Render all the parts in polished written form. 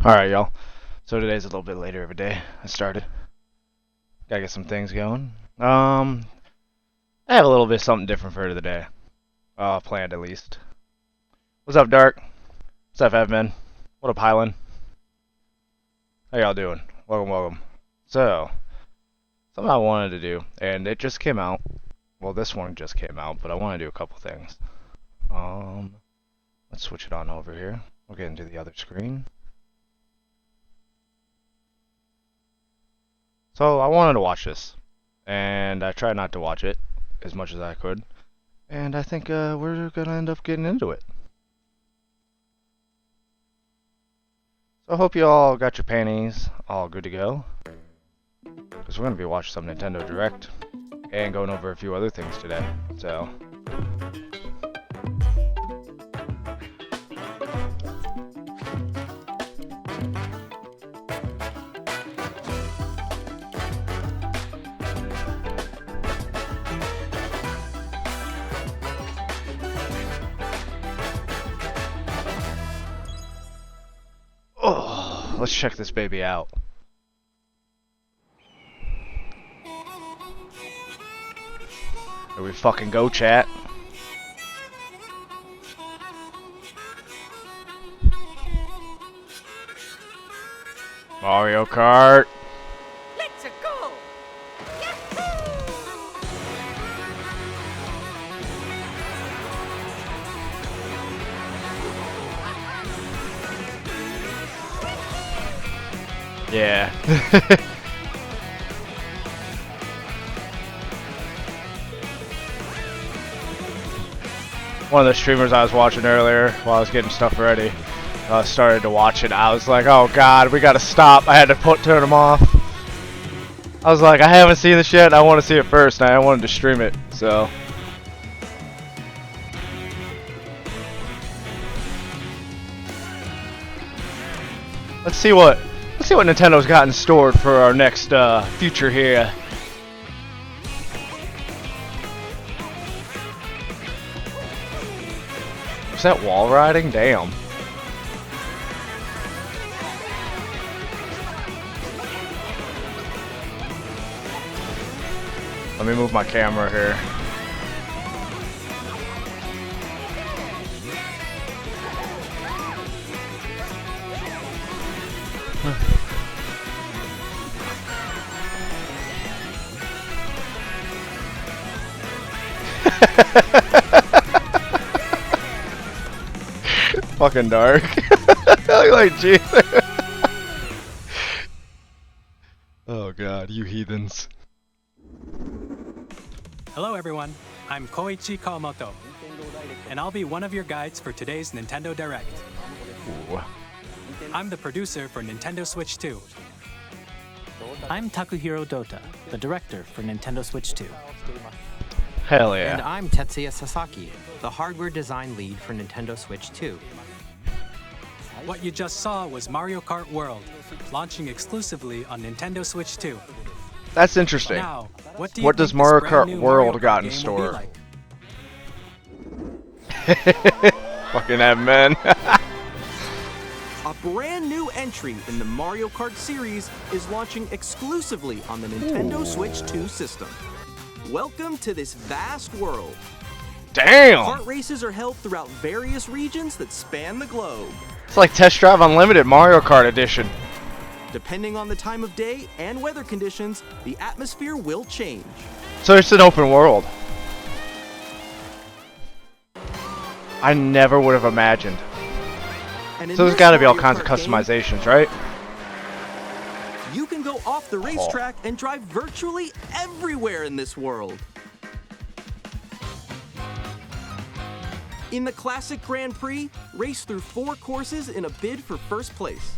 Alright, y'all. So today's a little bit later of a day. I started. Gotta get some things going. I have a little bit of something different for today. Planned at least. What's up, Dark? What's up, Evan? What up, Highland? How y'all doing? Welcome. So, something I wanted to do, and it just came out. Well, this one just came out, but I want to do a couple things. Let's switch it on over here. We'll get into the other screen. So I wanted to watch this, and I tried not to watch it as much as I could, and I think we're gonna end up getting into it. So I hope you all got your panties all good to go, because we're gonna be watching some Nintendo Direct and going over a few other things today. So. Oh, let's check this baby out. Here we fucking go, chat. Mario Kart. Let's go! Yeah. One of the streamers I was watching earlier while I was getting stuff ready, started to watch it. I was like, oh god, we gotta stop. I had to turn them off. I was like, I haven't seen this yet. I want to see it first, and I wanted to stream it. So. Let's see what Nintendo's got in store for our next future here. Is that wall riding? Damn. Let me move my camera here. Fucking dark. Like, jeez. Oh god, you heathens. Hello everyone, I'm Koichi Kawamoto, and I'll be one of your guides for today's Nintendo Direct. Ooh. I'm the producer for Nintendo Switch 2. I'm Takuhiro Dota, the director for Nintendo Switch 2. Hell yeah. And I'm Tetsuya Sasaki, the hardware design lead for Nintendo Switch 2. What you just saw was Mario Kart World, launching exclusively on Nintendo Switch 2. That's interesting. Now, what do you What think does Mario this brand Kart new World Mario Kart got in game store? will be like? Fucking that man. A brand new entry in the Mario Kart series is launching exclusively on the Nintendo Switch 2 system. Welcome to this vast world. Damn. Kart races are held throughout various regions that span the globe. It's like Test Drive Unlimited Mario Kart Edition. Depending on the time of day and weather conditions, the atmosphere will change. So it's an open world. I never would have imagined. And in So there's this got to be all Mario kinds of Kart game, customizations, right? you can go off the racetrack and drive virtually everywhere in this world. In the classic Grand Prix, race through 4 courses in a bid for first place.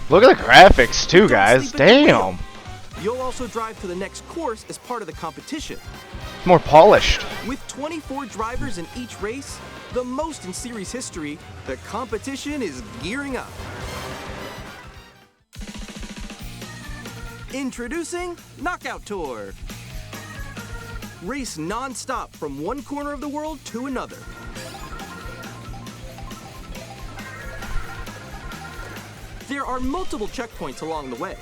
Look at the graphics too, Don't guys. sleep at the Damn. wheel. You'll also drive to the next course as part of the competition. More polished. With 24 drivers in each race, the most in series history, the competition is gearing up. Introducing Knockout Tour. Race non-stop from one corner of the world to another. There are multiple checkpoints along the way.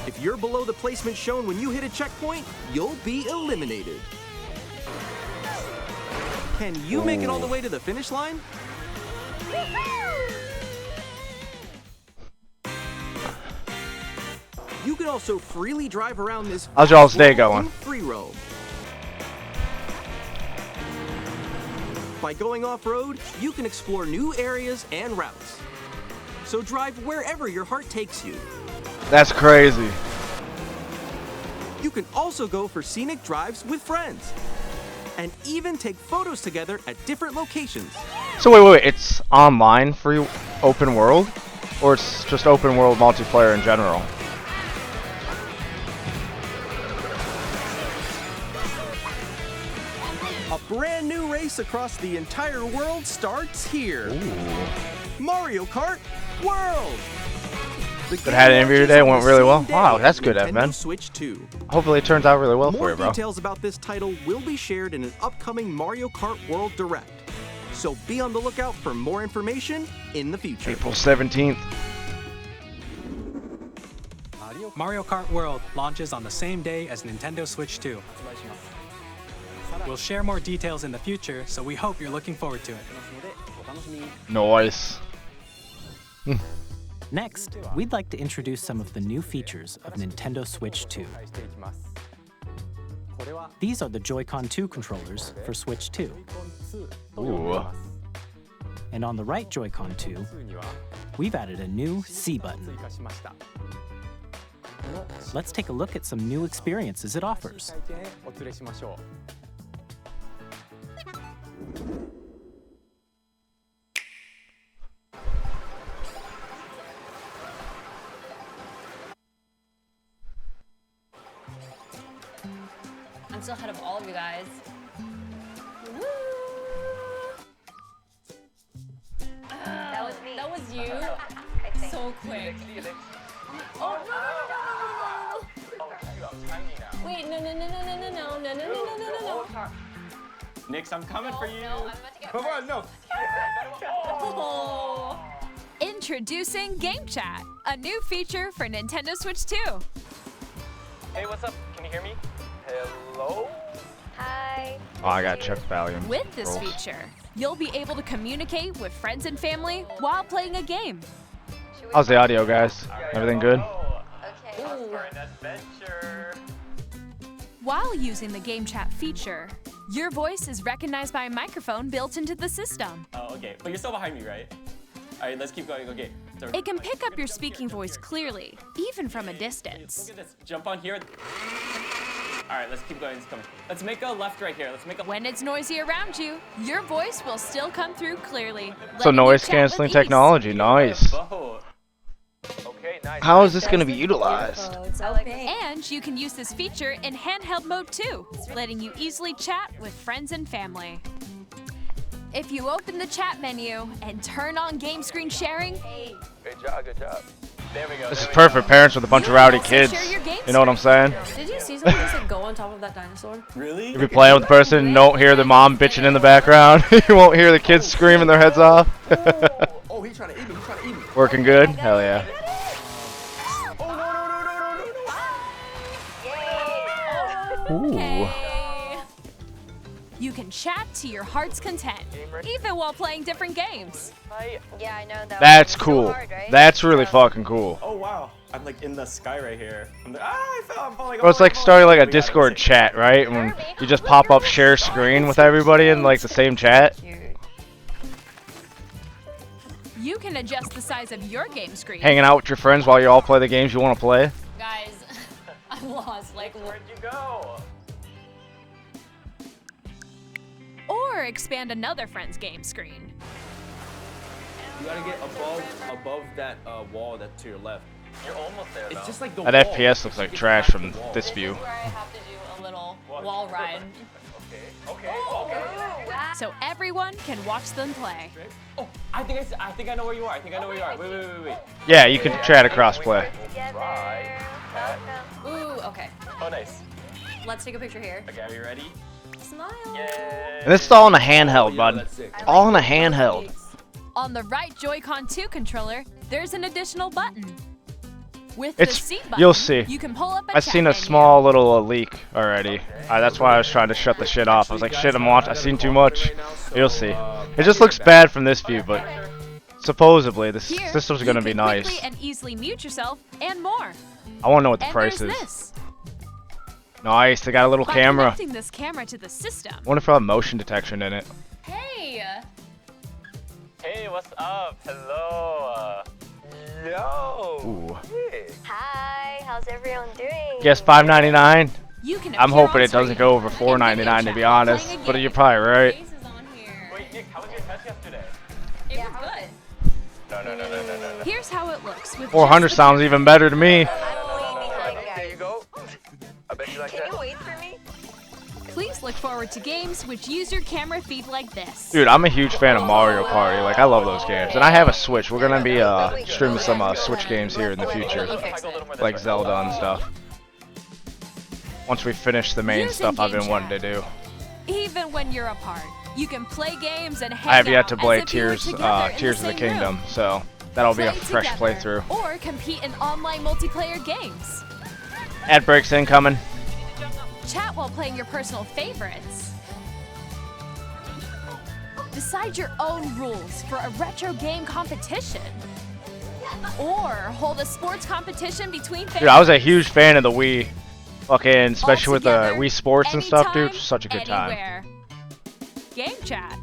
If you're below the placement shown when you hit a checkpoint, you'll be eliminated. Can you make it all the way to the finish line? You can also freely drive around this How's y'all's day going? in free roam. By going off-road, you can explore new areas and routes. So drive wherever your heart takes you. That's crazy. You can also go for scenic drives with friends. And even take photos together at different locations. So wait. It's online free open world? Or it's just open world multiplayer in general? A brand new race across the entire world starts here. Ooh. Mario Kart World! The But had an game interview launches today, on went the really same well. day Wow, that's as good, Nintendo man. Switch 2. Hopefully it turns out really well for More you, bro. details about this title will be shared in an upcoming Mario Kart World Direct. So be on the lookout for more information in the future. April 17th. Mario Kart World launches on the same day as Nintendo Switch 2. We'll share more details in the future, so we hope you're looking forward to it. Nice. Next, we'd like to introduce some of the new features of Nintendo Switch 2. These are the Joy-Con 2 controllers for Switch 2. Ooh. And on the right Joy-Con 2, we've added a new C button. Let's take a look at some new experiences it offers. I'm still ahead of all of you guys. Woo! That was me. That was you? So quick. Oh, no. Wait, no. Nix, I'm coming for you. No, I'm about to get Come on, no. Oh. Introducing Game Chat, a new feature for Nintendo Switch 2. Hey, what's up? Can you hear me? Hello? Hi. Oh, I gotta check volume. With this Rolls. feature, you'll be able to communicate with friends and family while playing a game. How's the audio, guys? Everything good? Okay. Off for an adventure. While using the Game Chat feature, your voice is recognized by a microphone built into the system. Oh, okay. But you're still behind me, right? All right, let's keep going. Okay. So It can pick up your speaking voice clearly, even from a Look distance. at this. Jump on here. All right, let's keep going. Let's make a left right here. Let's make a. When it's noisy around you, your voice will still come through clearly. So letting you noise chat canceling with ease. technology, nice. Boat. Okay, nice. How is this gonna be utilized? And you can use this feature in handheld mode too, letting you easily chat with friends and family. If you open the chat menu and turn on game screen sharing, Good job, good job. There we go. This is there we perfect go. parents with a bunch of You can rowdy also kids. share your game You know what I'm saying? Did you see something just like go on top of that dinosaur? Really? If you're playing with the person, you don't hear the mom bitching in the background. You won't hear the kids screaming their heads off. Oh, he's trying to eat me. He's trying to eat me. Working good? Hell yeah. Ooh. okay. You can chat to your heart's content, even while playing different games. Yeah, I know that. That's cool. That's really fucking cool. Oh wow. I'm like in the sky right here. I'm like, I'm falling. Well, it's like starting like a Discord chat, right? When you just pop up share screen with everybody in like the same chat. You can adjust the size of your game screen. Hanging out with your friends while you all play the games you want to play. Guys, I'm lost. Like, Where'd you go? Or expand another friend's game screen. You gotta get above that wall that's to your left. You're almost there. It's just like the That wall. FPS looks like trash from this view. where I have to do a little wall ride. Okay. So everyone can watch them play. Oh, I think I know where you are. I think I know where you are. Wait. Yeah, you can chat across play. Ooh, okay. Oh, nice. Let's take a picture here. Okay, are you ready? Smile. Yay. And this is all in a handheld, Yeah, bud. that's sick. All in a handheld. On the right Joy-Con 2 controller, there's an additional button. With It's the C button, you'll see. you can pull up a I've chat seen a menu. small little leak already. That's why I was trying to shut the shit off. I was like, shit, I've seen too much. You'll see. It just looks bad from this view, but supposedly the Here, system's gonna you be can nice. quickly and easily mute yourself and more. I want to know what the And price there's is. this. Nice, they got a little By camera. connecting this camera to the system. I wonder if it'll have motion detection in it. Hey. Hey, what's up? Hello. Yo. Ooh. Hey. Hi, how's everyone doing? Guess $5.99. You can I'm appear hoping on it doesn't screen go over and video $4.99 to chat be while honest, playing a but game. you're probably right. Wait, Nick, how was your test yesterday? It was good. No. Here's how it looks with 400 just the sounds even better to me. I'm way behind, There guys. you go. I bet you like Can that. you wait for me? Please look forward to games which use your camera feed like this. Dude, I'm a huge fan of Mario Party. Like, I love those games. And I have a Switch. We're gonna be streaming some Switch games here in the future, like Zelda and stuff. Once we finish the main Using stuff I've been Game wanting to Chat. do. Even when you're apart, you can play games and hang I have yet out to as play if you were Tears together in Tears the of the same Kingdom, room. so that'll be a Play fresh together, playthrough. Or compete in online multiplayer games. Ad breaks incoming. Chat while playing your personal favorites. Decide your own rules for a retro game competition. Or hold a sports competition between fans. Dude, I was a huge fan of the Wii. Fucking, especially with the Altogether, Wii Sports and stuff, dude. anytime, Such a good time. anywhere. Game chat.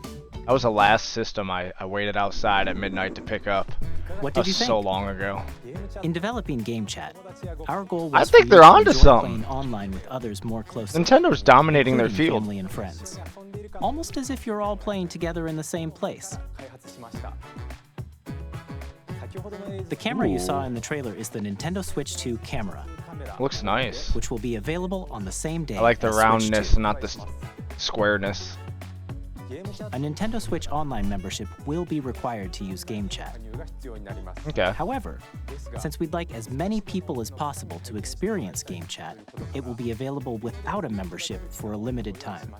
That was the last system I waited outside at midnight to pick up. What That did you was think? so long ago. In developing Game Chat, our goal I was think for you they're to onto enjoy something. playing online with others more closely. Nintendo's dominating their including field. Family and friends. Almost as if you're all playing together in the same place. The camera you saw in the trailer is the Nintendo Switch 2 camera, Looks nice. which will be available on the same day. I like the as Switch roundness, 2. not the squareness. A Nintendo Switch Online membership will be required to use Game Chat. Okay. However, since we'd like as many people as possible to experience Game Chat, it will be available without a membership for a limited time.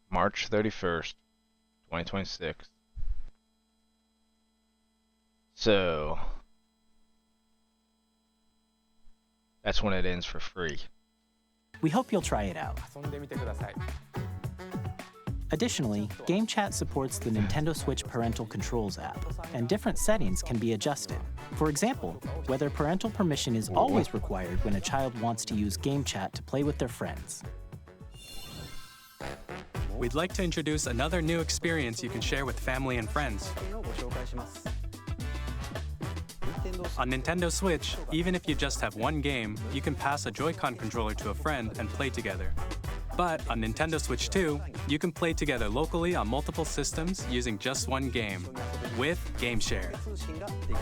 March 31st, 2026. So, that's when it ends for free. We hope you'll try it out. Additionally, Game Chat supports the Nintendo Switch Parental Controls app, and different settings can be adjusted. For example, whether parental permission is always required when a child wants to use Game Chat to play with their friends. We'd like to introduce another new experience you can share with family and friends. On Nintendo Switch, even if you just have one game, you can pass a Joy-Con controller to a friend and play together. But on Nintendo Switch 2, you can play together locally on multiple systems using just one game, with Game Share.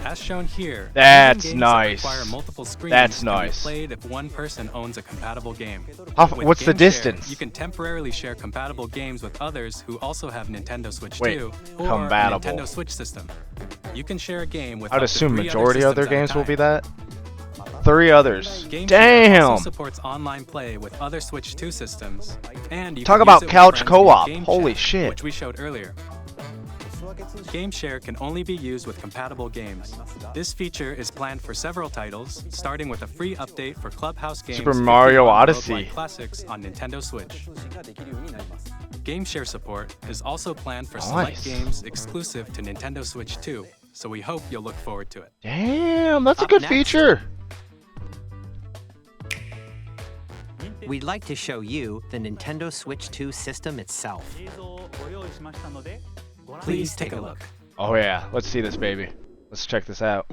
As shown here, That's even games nice. that require multiple screens That's can nice. be played if one person owns a compatible game. With What's the Game Share, distance? you can temporarily share compatible games with others who also have Nintendo Switch Wait, 2 or a compatible. Nintendo Switch system. You can share a game with I'd up to assume 3 majority other of their systems games at a will be time. that. 3 others. Game Share Damn! also supports online play with other Switch 2 systems, and you Talk can about use it with couch friends via co-op. Game Holy Chat, shit. which we showed earlier. Game Share can only be used with compatible games. This feature is planned for several titles, starting with a free update for Clubhouse Games Super Mario 51 Odyssey. Worldwide Classics on Nintendo Switch. Game Share support is also planned for select Nice. games exclusive to Nintendo Switch 2, so we hope you'll look forward to it. Damn, that's a Up good next. feature. We'd like to show you the Nintendo Switch 2 system itself. Please take a look. Oh yeah, let's see this baby. Let's check this out.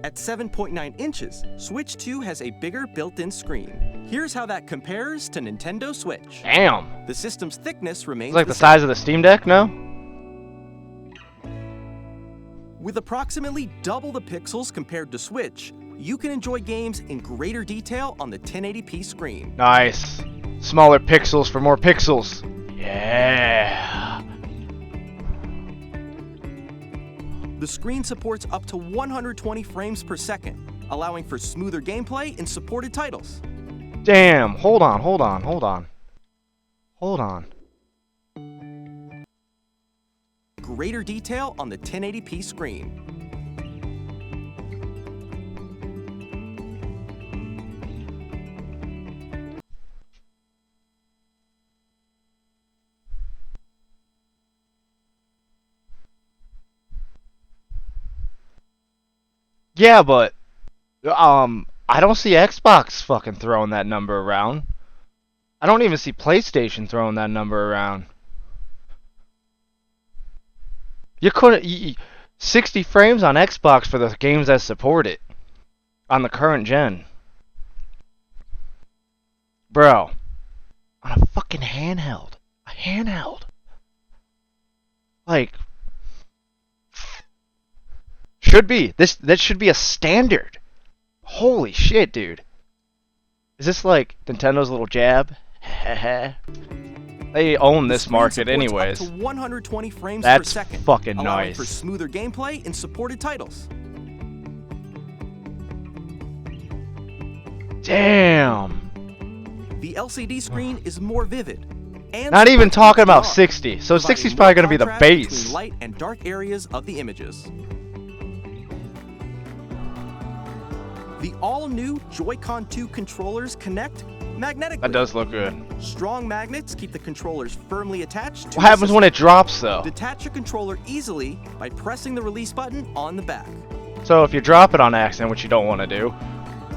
At 7.9 inches, Switch 2 has a bigger built-in screen. Here's how that compares to Nintendo Switch. Damn. The system's thickness remains It's like the same. size of the Steam Deck, no? With approximately double the pixels compared to Switch, you can enjoy games in greater detail on the 1080p screen. Nice. Smaller pixels for more pixels. Yeah. The screen supports up to 120 frames per second, allowing for smoother gameplay in supported titles. Damn. Hold on. Hold on. Greater detail on the 1080p screen. Yeah, but I don't see Xbox fucking throwing that number around. I don't even see PlayStation throwing that number around. You couldn't 60 frames on Xbox for the games that support it on the current gen. Bro, on a fucking handheld. A handheld. Like should be. That should be a standard. Holy shit, dude. Is this like Nintendo's little jab? They own this market anyways. Up to 120 frames That's per second, fucking allowing nice. for smoother gameplay in supported titles. Damn. The LCD screen is more vivid. And Not even supports talking about HDR, 60. So providing 60 is probably more going to be the contrast base. between light and dark areas of the images. The all-new Joy-Con 2 controllers connect magnetically. That does look good. Strong magnets keep the controllers firmly attached to What the happens when system. it drops though? Detach a controller easily by pressing the release button on the back. So if you drop it on accident, which you don't want to do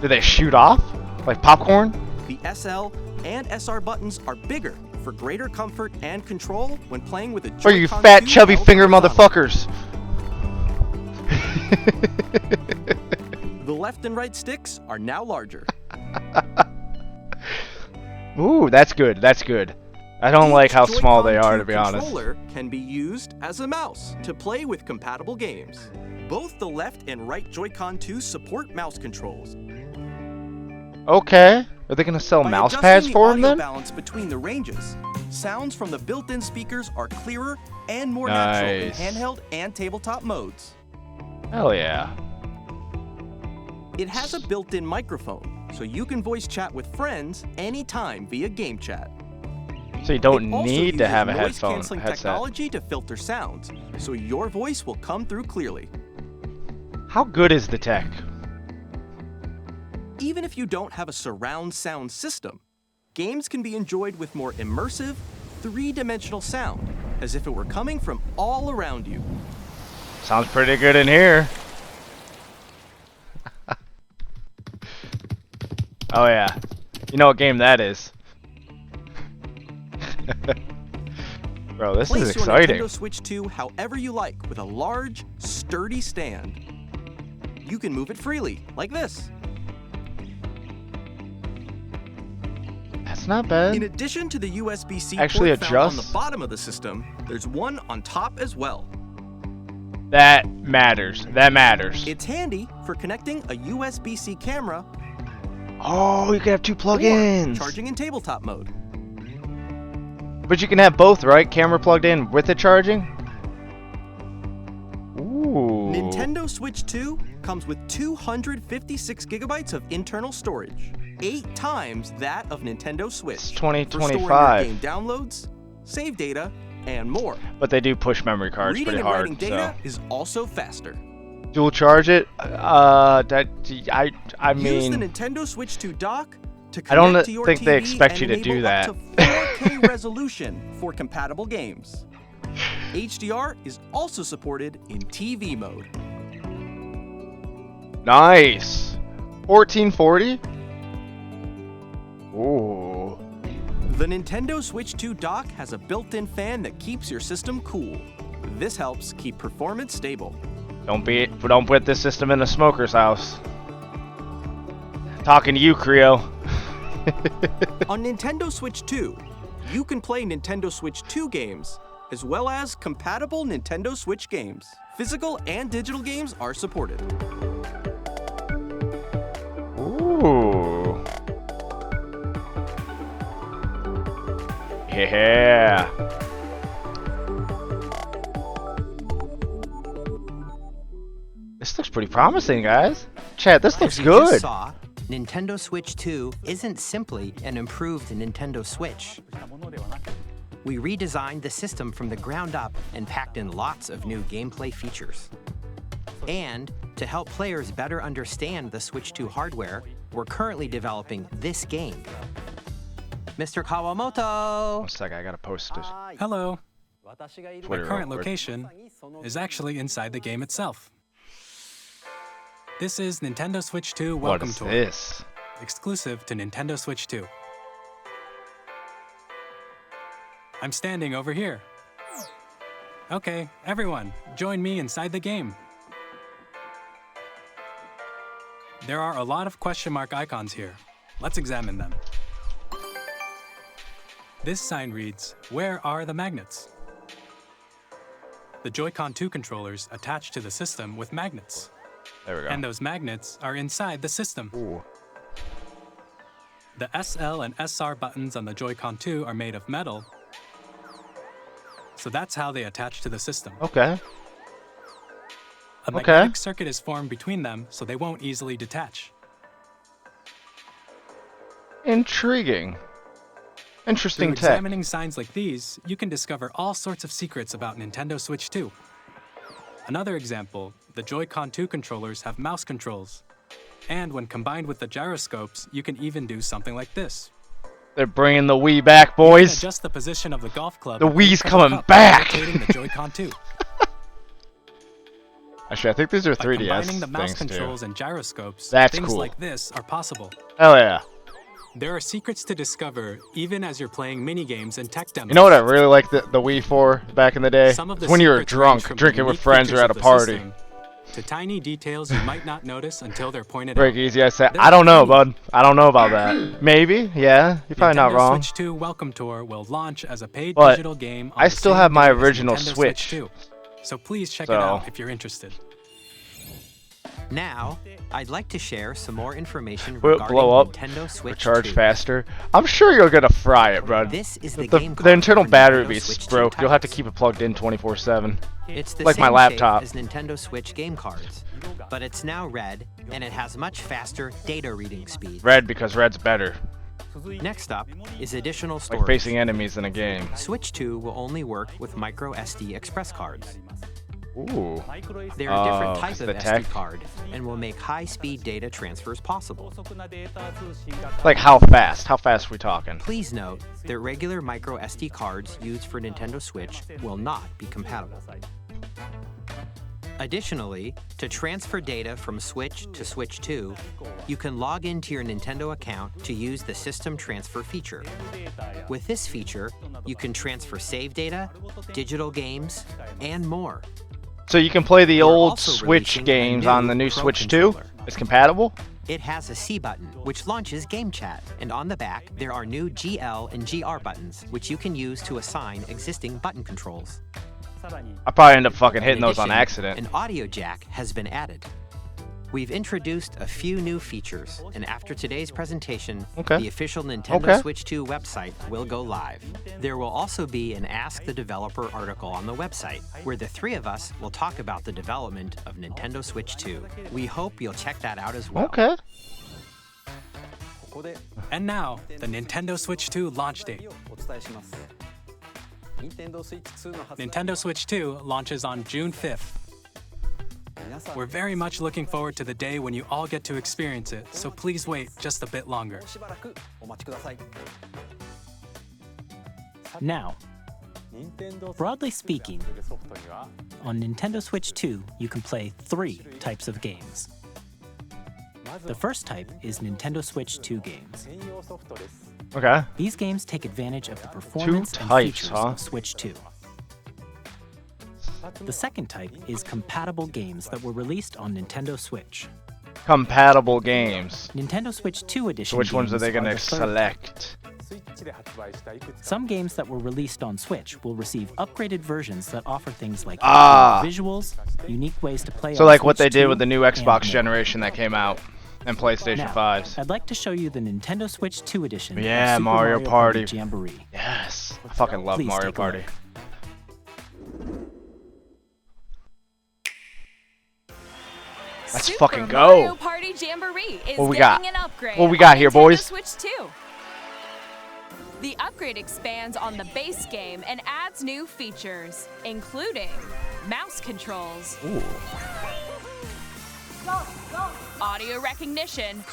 they shoot off? Like popcorn? The SL and SR buttons are bigger for greater comfort and control when playing with a Or you Joy-Con fat 2 chubby held finger horizontally. motherfuckers. The left and right sticks are now larger. Ooh, that's good. That's good. I don't like how small they Joy-Con are, 2 to be honest. controller can be used as a mouse to play with compatible games. Both the left and right Joy-Con 2 support mouse controls. Okay. Are they gonna sell By mouse adjusting pads the for them audio then? balance between the ranges, sounds from the built-in speakers are clearer and more natural in Nice. handheld and tabletop modes. Hell yeah. It has a built-in microphone, so you can voice chat with friends anytime via game chat. So you don't It also need to uses have a noise-canceling headset. technology to filter sounds, so your voice will come through clearly. How good is the tech? Even if you don't have a surround sound system, games can be enjoyed with more immersive, three-dimensional sound, as if it were coming from all around you. Sounds pretty good in here. Oh yeah. You know what game that is. Bro, this Place is your exciting. Nintendo Switch 2 however you like with a large, sturdy stand. You can move it freely, like this. That's not bad. In addition to the USB-C Actually port found on the adjusts. bottom of the system, there's one on top as well. That matters. That matters. It's handy for connecting a USB-C camera Oh, you can have two or plug-ins. charging in tabletop mode. But you can have both, right? Camera plugged in with it charging? Ooh. Nintendo Switch 2 comes with 256 gigabytes of internal storage, 8 times that of Nintendo Switch. It's For storing your 2025. game downloads, save data, and more. But they do push memory cards Reading pretty and writing hard. data So is also faster. dual charge it. I Use the mean, Nintendo Switch 2 dock to I don't connect to your think they TV expect and you to do enable that. up to 4K resolution for compatible games. HDR is also supported in TV mode. nice. 1440. Ooh. The Nintendo Switch 2 dock has a built-in fan that keeps your system cool. This helps keep performance stable. Don't put this system in a smoker's house. Talking to you, Creo. On Nintendo Switch 2, you can play Nintendo Switch 2 games, as well as compatible Nintendo Switch games. Physical and digital games are supported. Ooh. Yeah. This looks pretty promising, guys. Chat, this looks As you just good. saw, Nintendo Switch 2 isn't simply an improved Nintendo Switch. we redesigned the system from the ground up and packed in lots of new gameplay features. And to help players better understand the Switch 2 hardware, we're currently developing this game. Mr. Kawamoto! One sec, I gotta post it. Hello. My Twitter current real quick. location is actually inside the game itself. This is Nintendo Switch 2 What Welcome is Tour, this? exclusive to Nintendo Switch 2. I'm standing over here. Okay, everyone, join me inside the game. There are a lot of question mark icons here. Let's examine them. This sign reads, "Where are the magnets?" The Joy-Con 2 controllers attach to the system with magnets. There we go. And those magnets are inside the system. Ooh. The SL and SR buttons on the Joy-Con 2 are made of metal, so that's how they attach to the system. Okay. A magnetic circuit is formed between them, so they won't easily detach. Intriguing. Interesting Through tech. examining signs like these, you can discover all sorts of secrets about Nintendo Switch 2. Another example, the Joy-Con 2 controllers have mouse controls. And when combined with the gyroscopes, you can even do something like this. They're bringing the Wii back, You can boys. adjust the position of the golf club. The and Wii's press coming up back. by rotating the Joy-Con 2. Actually, I think these are By 3DS combining the mouse things controls too. and gyroscopes, That's things cool. like this are possible. Hell yeah. There are secrets to discover even as you're playing mini-games and tech demos. You know what I really liked the Wii for back in the day? Some of the When you were secrets range drunk, from the drinking with unique friends or features at a of the party. system to tiny details you might not notice until they're pointed Break out. easy, I said. There I are don't know, many. bud. I don't know about that. Maybe, yeah. You're probably not Nintendo wrong. Switch 2 Welcome Tour will launch as a paid But digital game on I the still same have my day as original Nintendo Switch. 2. So please check it So- out if you're interested. Now, I'd like to share some more information Will it regarding blow up? Nintendo Switch Recharge 2. faster? I'm sure you're gonna fry it, bro. This is the The game internal card for battery Nintendo be Switch 2 broke. You'll have to titles. keep it plugged in 24/7. It's the like same my laptop. shape as Nintendo Switch game cards, but it's now red, and it has much faster data reading speed. Red because red's better. Next up is additional Like storage. facing enemies in a game. Switch 2 will only work with micro SD express cards. Ooh. They're a different Oh, type 'cause of the SD tech. card and will make high-speed data transfers possible. Like how fast? How fast are we talking? Please note that regular micro SD cards used for Nintendo Switch will not be compatible. Additionally, to transfer data from Switch to Switch 2, you can log into your Nintendo account to use the System Transfer feature. With this feature, you can transfer save data, digital games, and more. So you can play the We're old also Switch releasing a games on the new Pro Switch 2? controller. It's compatible? It has a C button, which launches Game Chat, and on the back, there are new GL and GR buttons, which you can use to assign existing button controls. I probably end up fucking hitting In those on addition, accident. An audio jack has been added. We've introduced a few new features, and after today's presentation, Okay. the official Nintendo Okay. Switch 2 website will go live. There will also be an Ask the Developer article on the website, where the three of us will talk about the development of Nintendo Switch 2. We hope you'll check that out as well. Okay. And now, the Nintendo Switch 2 launch date. Nintendo Switch 2 launches on June 5th. We're very much looking forward to the day when you all get to experience it, so please wait just a bit longer. Now, broadly speaking, on Nintendo Switch 2, you can play 3 types of games. The first type is Nintendo Switch 2 games. Okay. These games take advantage of the performance and types, features huh? of Switch 2. The second type is compatible games that were released on Nintendo Switch. Compatible games. Nintendo Switch 2 edition So which ones are games they gonna the third type. select? Some games that were released on Switch will receive upgraded versions that offer things like Ah. visuals, unique ways to play So on like what Switch they did 2, with the new and Xbox more. generation that came out and PlayStation Now, 5s. I'd like to show you the Nintendo Switch 2 edition of Yeah, Super Mario Party. Jamboree. Yes. I fucking love Please Mario take a look. Party. Let's Super fucking Mario go. Party Jamboree is What we getting got? an upgrade What we got on here, Nintendo boys? Switch 2. The upgrade expands on the base game and adds new features, including mouse controls, Ooh. audio recognition,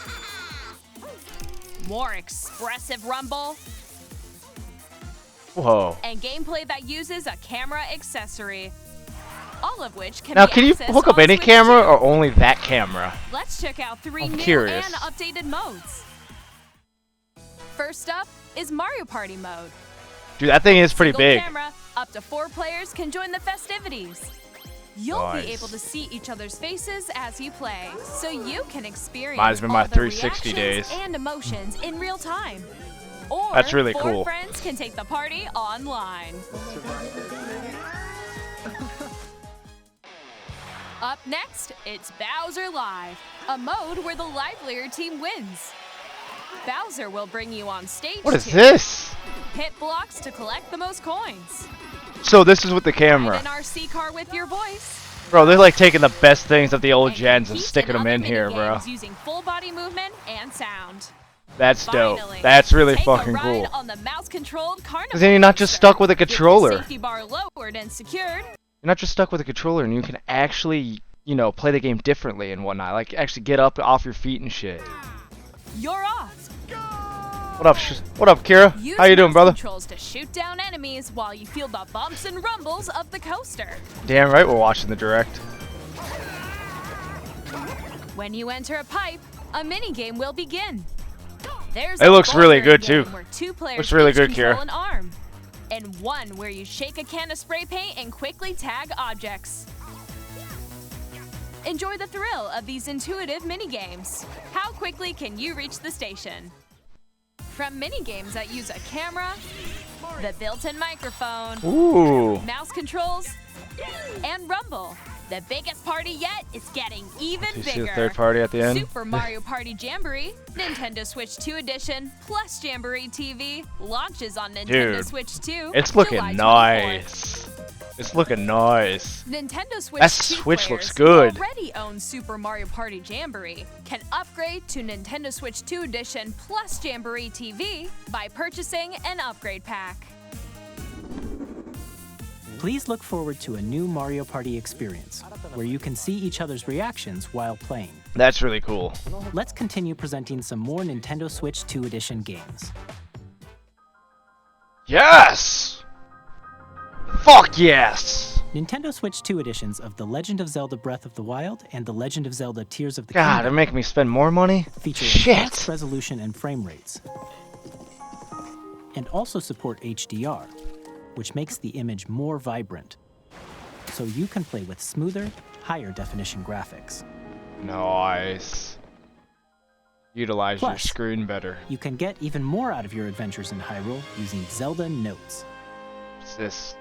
more expressive rumble, Whoa. and gameplay that uses a camera accessory. All of which can Now, be can you accessed hook up on any Switch camera 2. or only that camera? Let's check out 3 I'm new curious. and updated modes. First up is Mario Party mode. Dude, that thing is pretty Single big. camera, up to 4 players can join the festivities. You'll Nice. be able to see each other's faces as you play, so you can experience Might have been all my the 360 reactions days. and emotions in real time. Or That's really 4 cool. friends can take the party online. Up next, it's Bowser Live, a mode where the livelier team wins. Bowser will bring you on stage. What is to this? hit blocks to collect the most coins. So this is with the camera. Ride an RC car with your voice. Bro, they're like taking the best things of the old gens and Heat sticking them other in here, bro. minigames Using full body movement and sound. That's dope. Finally, That's really take fucking a ride cool. on the mouse-controlled carnival Because then you're not just coaster. stuck with a With the controller. safety bar lowered and secured. You're not just stuck with a controller, and you can actually, you know, play the game differently and whatnot. Like, actually get up off your feet and shit. You're off. What up, what up, Kira? Use How you doing, mouse brother? controls to shoot down enemies while you feel the bumps and rumbles of the coaster. Damn right we're watching the direct. When you enter a pipe, a minigame will begin. There's It a looks really bouldering good, game too. Where 2 players Looks really each good, control Kira. an arm, and one where you shake a can of spray paint and quickly tag objects. Enjoy the thrill of these intuitive minigames. How quickly can you reach the station? From minigames that use a camera, the built-in microphone, Ooh. mouse controls, and rumble. The biggest party yet is getting even You see bigger. the third party at the end? Super Mario Party Jamboree, Nintendo Switch 2 Edition, plus Jamboree TV launches on Nintendo Dude, Switch 2. it's looking July 24th. nice. It's looking nice. Nintendo Switch That 2 Switch looks players good. who already own Super Mario Party Jamboree can upgrade to Nintendo Switch 2 Edition plus Jamboree TV by purchasing an upgrade pack. Please look forward to a new Mario Party experience, where you can see each other's reactions while playing. That's really cool. Let's continue presenting some more Nintendo Switch 2 Edition games. Yes! Fuck yes! Nintendo Switch 2 editions of The Legend of Zelda Breath of the Wild and The Legend of Zelda Tears of the God, they're Kingdom making me spend more money? feature Shit! enhanced resolution and frame rates, and also support HDR, which makes the image more vibrant, so you can play with smoother, higher definition graphics. Nice. Utilize your Plus, screen better. You can get even more out of your adventures in Hyrule using Zelda Notes. What's this?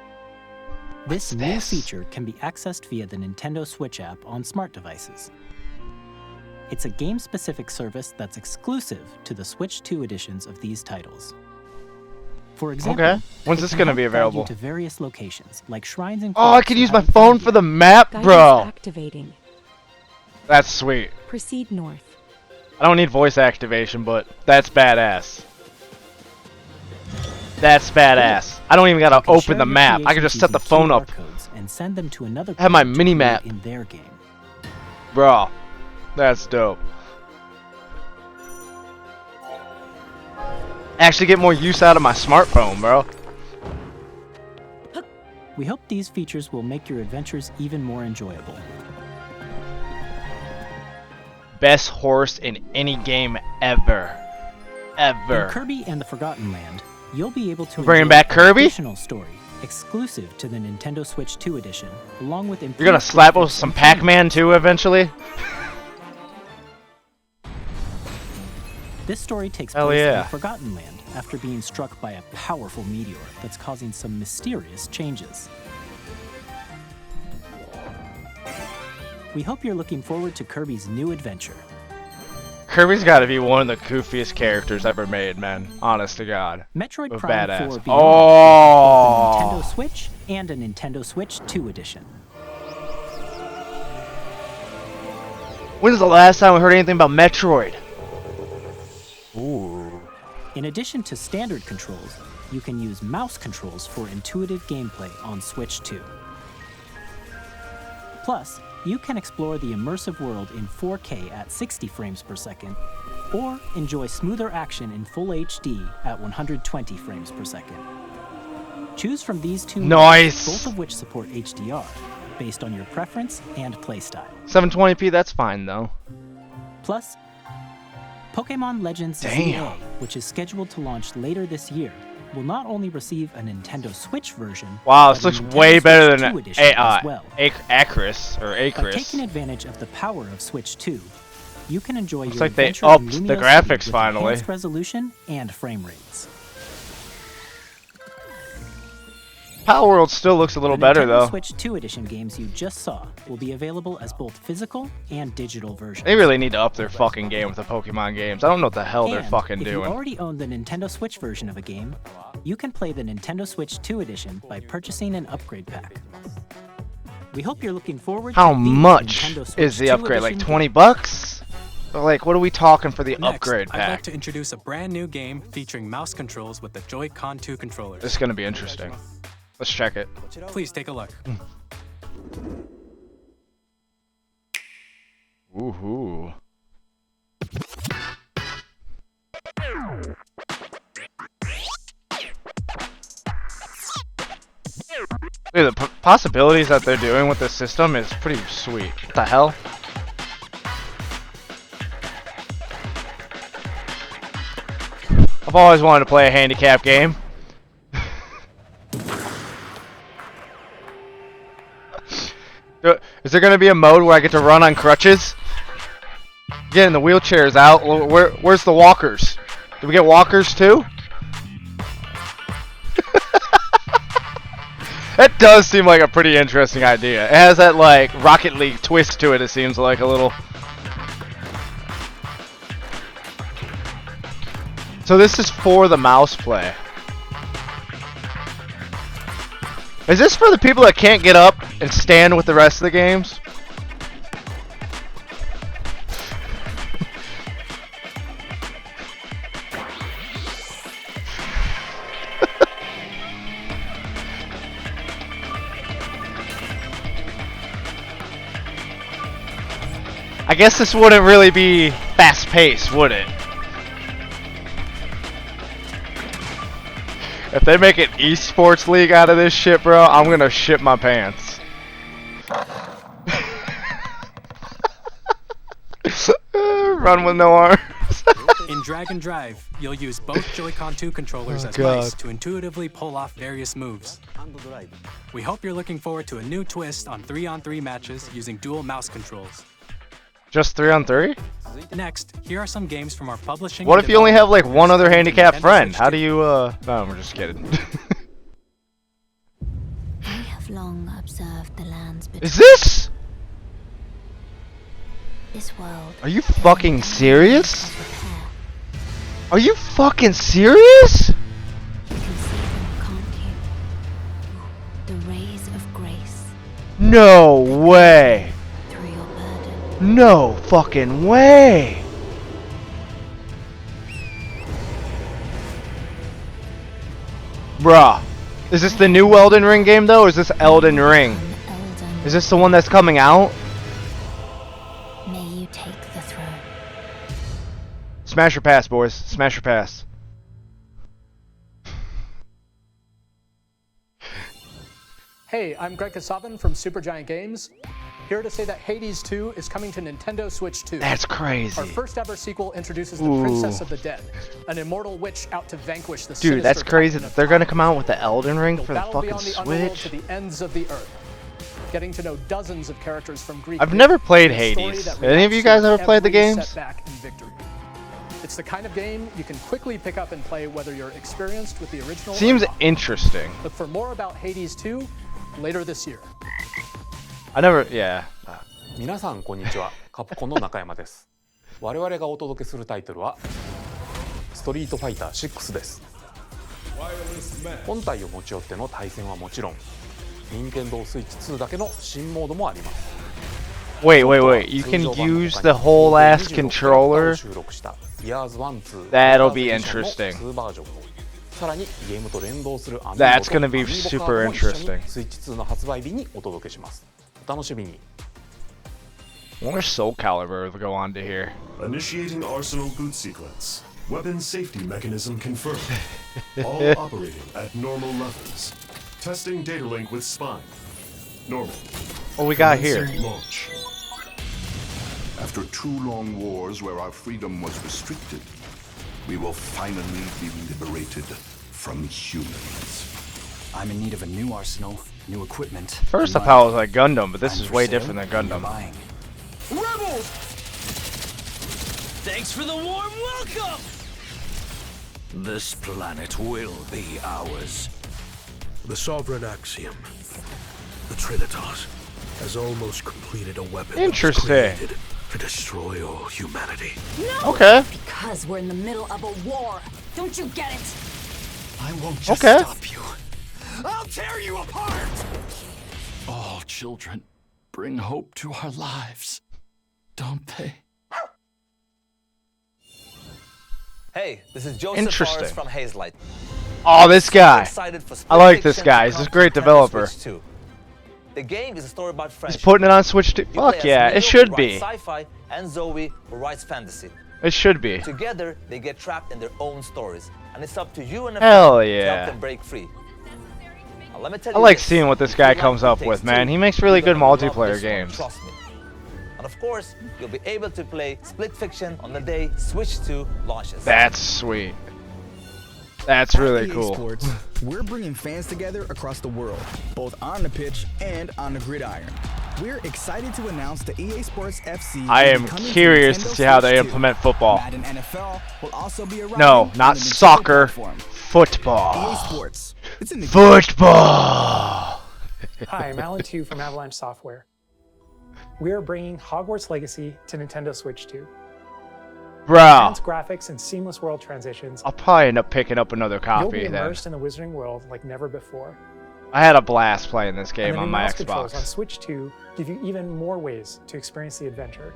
This What's new this? feature can be accessed via the Nintendo Switch app on smart devices. It's a game-specific service that's exclusive to the Switch 2 editions of these titles. For example, Okay. When's it this can gonna help be guide available? You to various locations, like shrines and Oh, I courts can you use my haven't phone found for the yet. map, Guidance bro. activating. That's sweet. Proceed north. I don't need voice activation, but that's badass. That's badass. I don't even gotta You can share open the your map. I can creations just set the using phone QR up. codes and send them to another Have my player to mini create map. in their game. Bro, that's dope. Actually get more use out of my smartphone, bro. We hope these features will make your adventures even more enjoyable. Best horse in any game ever. In Ever. Kirby and the Forgotten Land, you'll be able to We're bringing enjoy back an Kirby? additional story exclusive to the Nintendo Switch 2 edition, along with You're gonna improved slap us graphics with some and theme Pac-Man too eventually? This story takes Hell place in yeah. the Forgotten Land after being struck by a powerful meteor that's causing some mysterious changes. We hope you're looking forward to Kirby's new adventure. Kirby's gotta be one of the goofiest characters ever made, man. Honest to God. Metroid A Prime badass. 4 Beyond, Oh! both a Nintendo Switch and a Nintendo Switch 2 edition. When's the last time we heard anything about Metroid? Ooh. In addition to standard controls, you can use mouse controls for intuitive gameplay on Switch 2. Plus, you can explore the immersive world in 4K at 60 frames per second, or enjoy smoother action in Full HD at 120 frames per second. Choose from these two Nice. modes, both of which support HDR, based on your preference and playstyle. 720p, that's fine though. Plus, Pokémon Legends ZA, which is scheduled to launch later this year, will not only receive a Nintendo Switch version. Wow, but this a looks Nintendo way Switch better 2 than edition as well. Acris or By Acris. taking advantage of the power of Switch 2, you can enjoy Looks your like they adventure in upped the Lumio graphics City with finally. enhanced resolution and frame rates. Power World still looks a little The better Nintendo though. Switch 2 edition games you just saw will be available as both physical and digital versions. They really need to up their fucking game with the Pokemon games. I don't know what the hell they're And fucking if doing. you already own the Nintendo Switch version of a game, you can play the Nintendo Switch 2 edition by purchasing an upgrade pack. We hope you're looking forward How to the much Nintendo Switch is the 2 upgrade? Like edition 20 bucks? Or like, what are we talking for the Next, upgrade I'd like pack? to introduce a brand new game featuring mouse controls with the Joy-Con 2 controllers. This is gonna be interesting. Let's check it. Please take a look. Woohoo. Dude, the possibilities that they're doing with this system is pretty sweet. What the hell? I've always wanted to play a handicap game. Is there gonna be a mode where I get to run on crutches? Getting the wheelchairs out. Where's the walkers? Do we get walkers too? That does seem like a pretty interesting idea. It has that like Rocket League twist to it. It seems like a little. So this is for the mouse play. Is this for the people that can't get up and stand with the rest of the games? I guess this wouldn't really be fast-paced, would it? If they make an esports league out of this shit, bro, I'm gonna shit my pants. Run with no arms. In Drag and Drive, you'll use both Joy-Con 2 controllers as God. mice to intuitively pull off various moves. We hope you're looking forward to a new twist on 3-on-3 matches using dual mouse controls. Just 3-on-3? Next, here are some games from our publishing. What and if you only have like one other development handicapped Nintendo friend? Switch How 2. do you No, we're just kidding. I have long observed the lands between Is this? this world. Are you fucking serious? Are you fucking serious? You can see them, can't you? The rays of grace No way. through your burden. No fucking way. Bruh. Is this the new Elden Ring game though, or is this Elden Ring? Is this the one that's coming out? May you take the throne. Smash or pass, boys. Smash or pass. Hey, I'm Greg Kasavin from Supergiant Games. Here to say that Hades 2 is coming to Nintendo Switch 2. That's crazy. Our first ever sequel introduces the Ooh. Princess of the Dead, an immortal witch out to vanquish the Dude, that's sinister crazy Titan that of they're gonna come out with the Elden Ring for the battle fucking beyond the underworld Switch. to the ends of the earth. Getting to know dozens of characters from Greek. I've myth never played and a story Hades. that Any of you recounts guys ever played the every games? setback and victory. It's the kind of game you can quickly pick up and play whether you're experienced with the original. Seems or not. interesting. Look for more about Hades 2 later this year. I never, yeah. 皆さんこんにちは。カプコンの中山です。我々がお届けするタイトルはストリートファイター6です。本体を持ち寄っての対戦はもちろん、任天堂スイッチ2だけの新モードもあります。Wait. You can use the whole ass controller? That'll be interesting. That's gonna be super interesting. I wonder if Soul Calibur will go on to here. Initiating Arsenal boot sequence. Weapon safety mechanism confirmed. All operating at normal levels. Testing data link with spine. Normal. What we got here? Launch. After 2 long wars where our freedom was restricted, we will finally be liberated from humans. I'm in need of a new arsenal, new equipment. First I thought it was like Gundam, but this is way different than Gundam. Rebels! Thanks for the warm welcome! This planet will be ours. The Sovereign Axiom, the Trinitas, has almost completed a weapon Interesting. that was created to destroy all humanity. No! Okay. Because we're in the middle of a war. Don't you get it? I won't just Okay. stop you. I'll tear you apart! All children bring hope to our lives, don't they? Hey, this is Joseph Interesting. Forrest from Hazelight. Oh, this guy. Excited for I like this Split guy. Fiction He's a to great come to Nintendo developer. Switch 2. The game is a story about friendship. He's putting it on Switch 2. You Fuck play yeah, as Neo, it should who be. writes sci-fi, and Zoe, who writes fantasy. It should be. Together, they get trapped in their own stories, and it's up to you and a Hell friend to yeah. help them break free. Now, let me tell I you like this. seeing what this If guy you like comes It up Takes with, Two, man. He makes really you're good gonna love multiplayer this one, games. Trust me. And of course, you'll be able to play Split Fiction on the day Switch 2 launches. That's sweet. That's really EA cool. Sports, we're bringing fans together across the world, both on the pitch and on the gridiron. We're excited to announce the EA Sports FC. I will am be coming to curious to Nintendo see how Switch they 2. implement football. Madden NFL will also be arriving No, on not the Nintendo soccer. platform. Football. EA Sports. It's in the Football. Hi, I'm Alan Tu from Avalanche Software. We are bringing Hogwarts Legacy to Nintendo Switch 2. Bro. Advanced graphics and seamless world transitions. I'll probably end up picking up another You'll be copy then. immersed in the Wizarding World like never before. I had a blast playing this And game the on new my mouse controls on Xbox. Switch 2 give you even more ways to experience the adventure.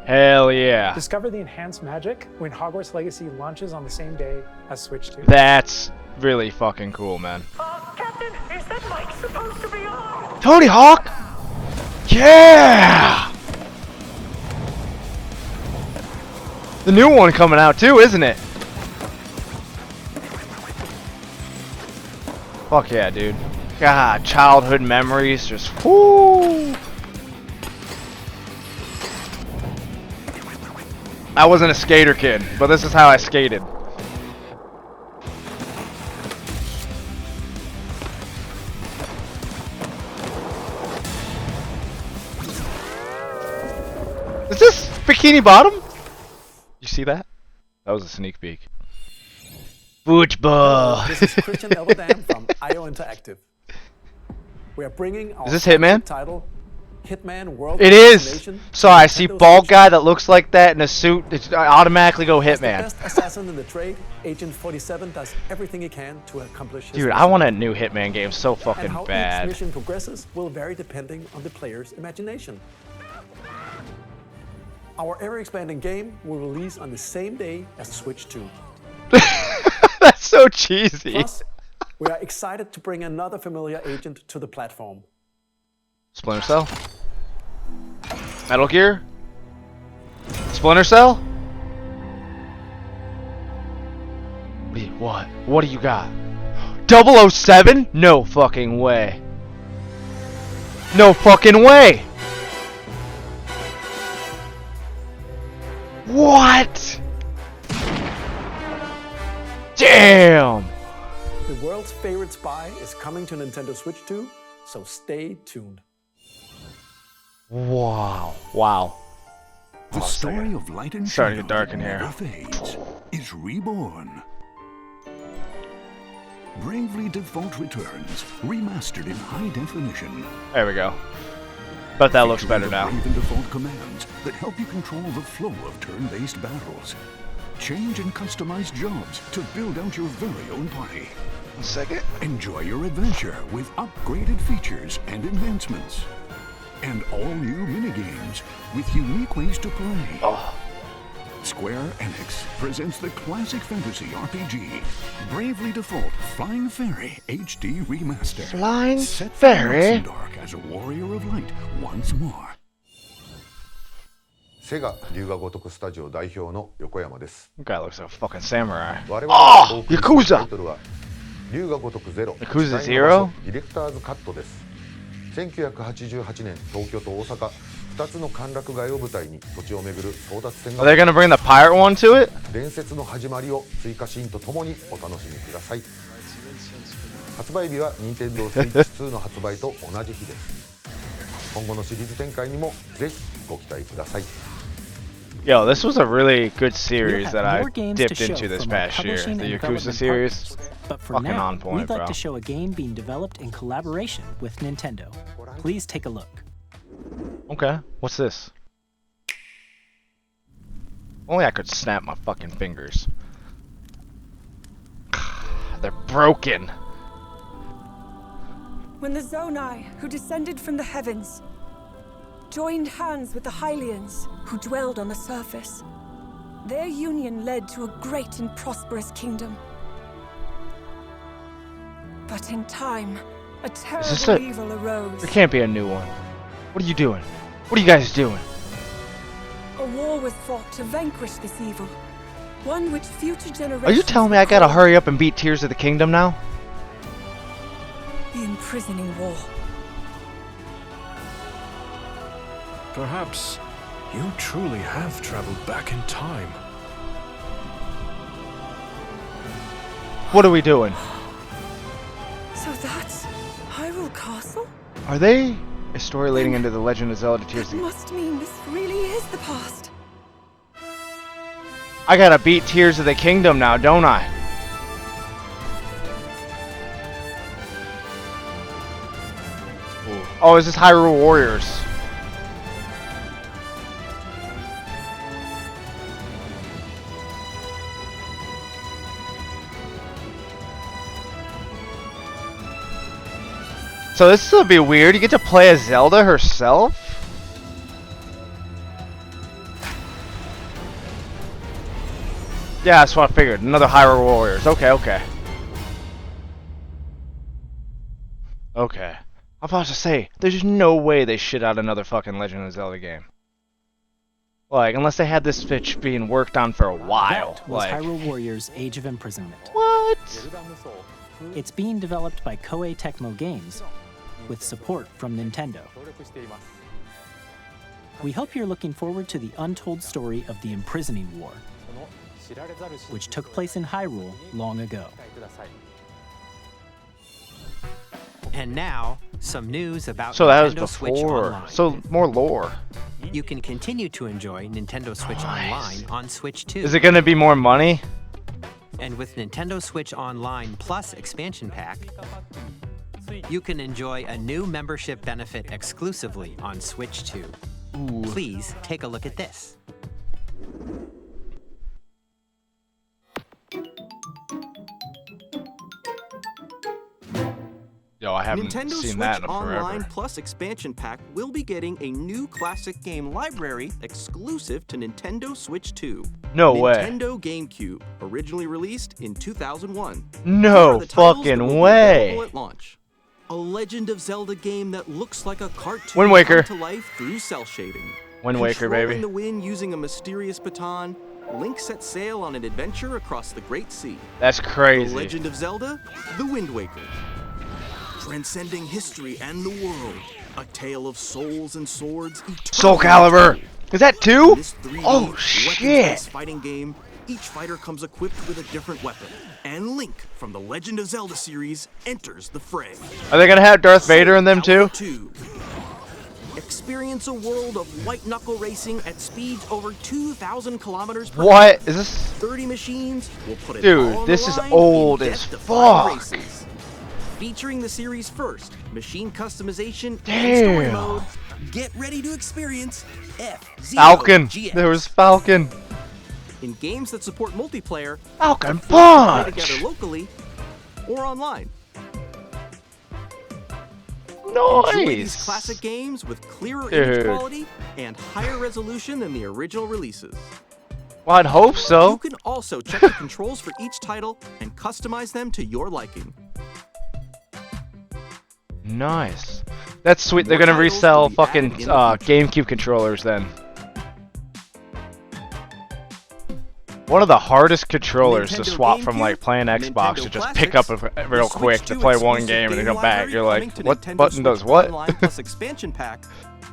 Hell yeah. Discover the enhanced magic when Hogwarts Legacy launches on the same day as Switch 2. That's really fucking cool, man. Captain, is that mic supposed to be on? Tony Hawk! Yeah! The new one coming out too, isn't it? Fuck yeah, dude. God, childhood memories just whoo. I wasn't a skater kid, but this is how I skated. Is this Bikini Bottom? You see that? That was a sneak peek. Football. This is Christian Elverdam from IO Interactive. We are bringing our Is this Hitman? title, Hitman World It is. Assassination So I see Nintendo bald Switch. guy that looks like that in a suit. I automatically go As the Hitman. best assassin in the trade, Agent 47 does everything he can to accomplish his Dude, mission. I want a new Hitman game so And fucking how each bad. mission progresses will vary depending on the player's imagination. Our ever-expanding game will release on the same day as Switch 2. That's so cheesy. Plus, we are excited to bring another familiar agent to the platform. Splinter Cell? Metal Gear? Splinter Cell? What? What do you got? 007? No fucking way. No fucking way! What? Damn! The world's favorite spy is coming to Nintendo Switch 2, so stay tuned. Wow. Wow. The story of light and Starting shadow to darken that here. never fades is reborn. Bravely Default returns, remastered in high definition. There we go. But that looks better now. Brave and Default commands that help you control the flow of turn-based battles. Change and customize jobs to build out your very own party. 1 second. Enjoy your adventure with upgraded features and enhancements. and all new minigames with unique ways to play. Square Enix presents the classic fantasy RPG, Bravely Default Flying Fairy HD Remaster. Flying Set Fairy? Dark as a warrior of light once more. セガ龍が如くスタジオ代表の横山です。 Guy looks like a fucking samurai. 我々の Oh! Yakuza! タイトルは龍が如くゼロ Yakuza 期待の場所 Zero? ディレクターズカットです。1988年東京と大阪2つの歓楽街を舞台に土地を巡る争奪戦 Are they gonna bring the pirate one to it? 伝説の始まりを追加シーンとともにお楽しみください。発売日は Nintendo Switch 2の発売と同じ日です。今後のシリーズ展開にもぜひご期待ください。 Yo, this was a really good series We'll that have I more games to dipped show into this from our past year. publishing The and Yakuza development series. partners. But for Fucking now, on point, we'd like bro. to show a game being developed in collaboration with Nintendo. Please take a look. Okay, what's this? Only I could snap my fucking fingers. They're broken. When the Zonai, who descended from the heavens, joined hands with the Hylians, who dwelled on the surface, their union led to a great and prosperous kingdom. But in time, a this terrible a- evil arose. There can't be a new one. What are you doing? What are you guys doing? A war was fought to vanquish this evil, one which future generations. Are you telling me I gotta hurry up and beat Tears of the Kingdom now? The imprisoning war. Perhaps you truly have traveled back in time. What are we doing? So that's Hyrule Castle? Are they a story leading into the Legend of Zelda Tears of It the must mean this really is the past. I gotta beat Tears of the Kingdom now, don't I? Oh, is this Hyrule Warriors? So this will be weird. You get to play as Zelda herself? Yeah, that's what I figured. Another Hyrule Warriors. Okay, okay. Okay. I'm about to say, there's no way they shit out another fucking Legend of Zelda game. Like, unless they had this bitch being worked on for a while. That was Like, Hyrule Warriors Age of Imprisonment. What? It's being developed by Koei Tecmo Games with support from Nintendo. We hope you're looking forward to the untold story of the Imprisoning War, which took place in Hyrule long ago. And now, some news about so that was Nintendo Switch before. Online. So more lore. You can continue to enjoy Nintendo Switch Online on Switch 2. Is it gonna be more money? And with Nintendo Switch Online Plus expansion pack, you can enjoy a new membership benefit exclusively on Switch 2. Ooh. Please take a look at this. Yo, I haven't Nintendo seen Switch that in Online forever. Plus expansion pack will be getting a new classic game library exclusive to Nintendo Switch 2. No way. Nintendo GameCube, originally released in 2001. No Here are the titles that fucking will be way. available at launch. A Legend of Zelda game that looks like a cartoon Wind Waker. come to life through cell shading. Wind Waker, Controlling baby. the wind using a mysterious baton, Link sets sail on an adventure across the Great Sea. That's crazy. The Legend of Zelda, The Wind Waker. Transcending history and the world, a tale of souls and swords. Soul Calibur. Is that two? In this 3D Oh weapons-based shit. fighting game, each fighter comes equipped with a different weapon, and Link from the Legend of Zelda series enters the fray. Are they gonna have Darth Vader in them too? 2. Experience a world of white knuckle racing at speeds over 2,000 kilometers per What? hour. Is this? 30 machines will put it Dude, all on this the is line old in as death-defying fuck. races. Featuring the series' first machine customization and story Damn. mode, get ready to experience F-Zero Falcon. GX. There was Falcon. In games that support multiplayer, Falcon play Punch. together locally or online. Enjoy these Nice. classic games with clearer Dude. image quality and higher resolution than the original releases. Well, I'd hope so. You can also check the controls for each title and customize them to your liking. Nice. That's sweet. They're More gonna titles resell will be fucking added in the GameCube controllers then. One of the hardest controllers to Nintendo swap from GameCube, like playing Xbox Nintendo to just pick up real the quick Switch to 2 play one exclusive game and then game go back. library You're like, coming to what Nintendo button Switch does what? Online Plus expansion pack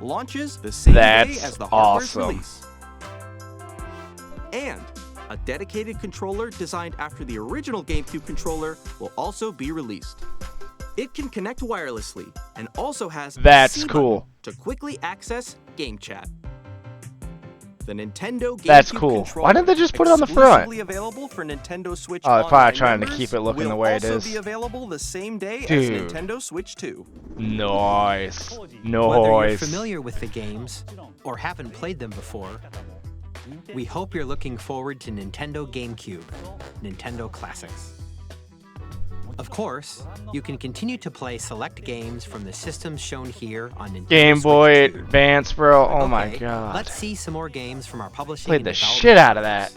launches the same day That's as the hardware's awesome. release. And a dedicated controller designed after the original GameCube controller will also be released. It can connect wirelessly and also has a That's C cool. button to quickly access Game Chat. The Nintendo GameCube That's cool. controller, Why didn't they just put it on the front? exclusively available for Nintendo Switch Oh, they're probably Online trying to members, keep it looking will the way it also is. be available the same day Dude. as Nintendo Switch 2. Nice. Whether you're Nice. familiar with the games or haven't played them before, we hope you're looking forward to Nintendo GameCube, Nintendo Classics. Of course, you can continue to play select games from the systems shown here on Nintendo Game Switch Boy 2. Advance, bro. Oh my Okay, god. Let's see some more games from our publishing Played and the development shit out of that.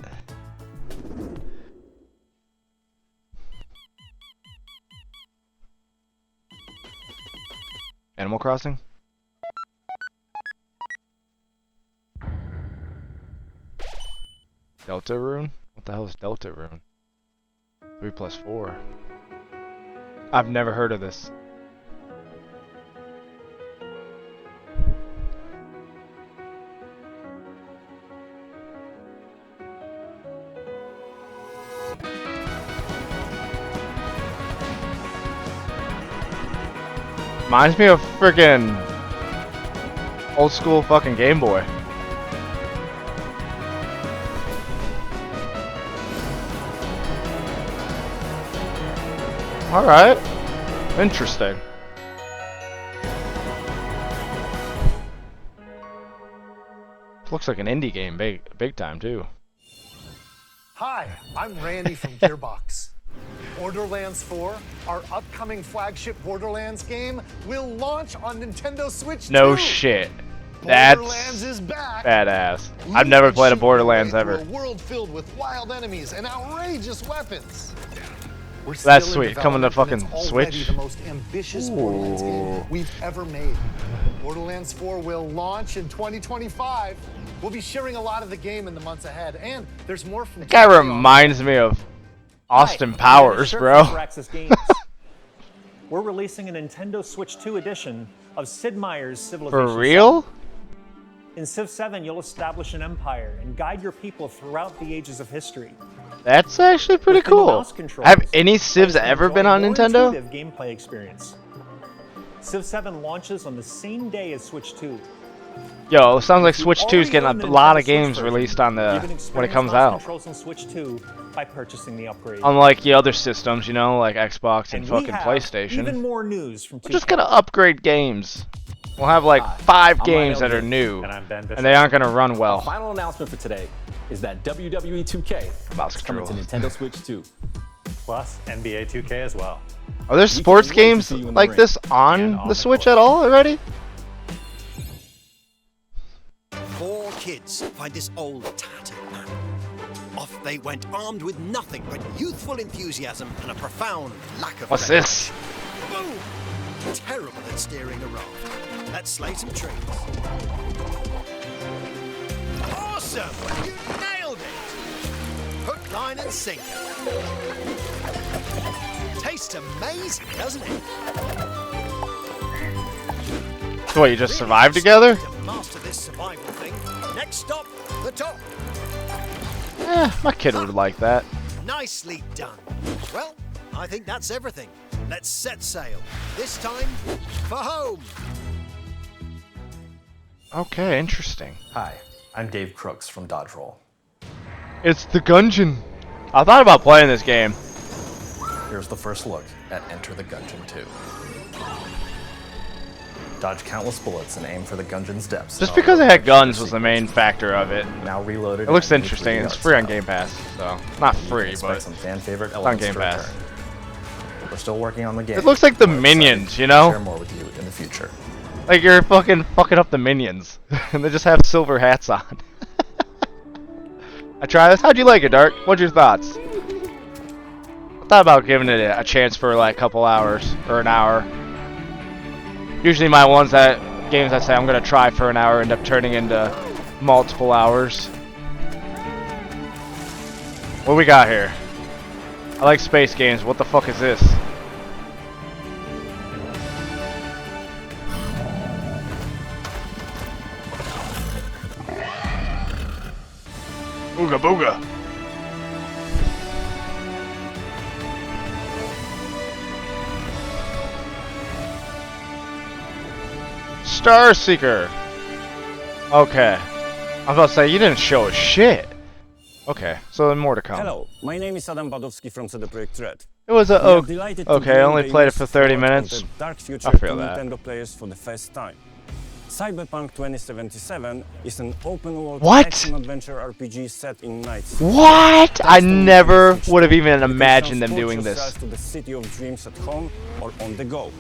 Animal Crossing? Deltarune? What the hell is Deltarune? 3 plus 4. I've never heard of this. Reminds me of freaking old school fucking Game Boy. Alright. Interesting. Looks like an indie game, big time too. Hi, I'm Randy from Gearbox. Borderlands 4, our upcoming flagship Borderlands game, will launch on Nintendo Switch 2. No shit. That's Borderlands is back. badass. I've never played a Borderlands Through ever. A world filled with wild enemies and outrageous weapons. We're That's still in sweet. Coming to development, and fucking it's already Switch. the most ambitious Borderlands game we've ever made. Borderlands 4 will launch in 2025. We'll be sharing a lot of the game in the months ahead, and there's more from. That guy reminds me of Austin Powers, bro. Access Games. We're releasing a Nintendo Switch 2 edition of Sid Meier's Civilization For real? 7. In Civ 7, you'll establish an empire and guide your people throughout the ages of history. That's actually pretty With the cool. mouse controls, Have any Civs players can ever enjoy been on more Nintendo? intuitive gameplay experience. Civ 7 launches on the same day as Switch 2. Yo, it sounds like If you Switch 2 is already getting own a the lot Nintendo of games Switch released version, on you the can when it experience comes mouse out. controls on Switch 2 by purchasing the upgrade. Unlike the other systems, you know, like Xbox and we fucking have PlayStation. even more news from We're just gonna upgrade games. We'll have like 5 games that are new, and I'm Ben Bishop. and they aren't gonna run well. Our final announcement for today is that WWE 2K Mouse is coming to Nintendo Switch 2. Plus NBA 2K as well. Are there sports games like this on the Switch at all already? 4 kids find this old tattered man. Off they went armed with nothing but youthful enthusiasm and a profound lack of What's courage. this? Boom! Terrible at steering a raft. Let's slay some trees. Awesome! You nailed it! Hook, line and sinker. Tastes amazing, doesn't it? So what, you just survive together? To master this survival thing. Next stop, the top. My kid would like that. Nicely done. Well, I think that's everything. Let's set sail. This time, for home. Okay, interesting. Hi, I'm Dave Crooks from Dodge Roll. It's the Gungeon. I thought about playing this game. Here's the first look at Enter the Gungeon 2. Dodge countless bullets and aim for the Gungeon's depths. Just because it had guns was the main factor of it. Now reloaded. It looks and interesting. It's free on Game Pass, so not free, expect but some fan favorite it's on elements Game to Pass. return. We're still working on the game. It looks like the We're Minions, excited you to know? share more with you in the future. Like you're fucking up the Minions, and they just have silver hats on. I try this. How'd you like it, Dark? What's your thoughts? I thought about giving it a chance for like a couple hours or an hour. Usually my games I say I'm gonna try for an hour end up turning into multiple hours. What we got here? I like space games. What the fuck is this? Ooga booga. Star Seeker. Okay. I was about to say, you didn't show us shit. Okay, so then more to come. Hello, my name is Adam Badowski from CD Projekt Red. It was a okay. I only played it for 30 forward minutes. the dark future I feel to that. Nintendo players for the first time. Cyberpunk 2077 is an open-world What? action-adventure RPG set in Night City. What? I never would have even imagined them doing this. Transport yourself to the city of dreams at home or on the go.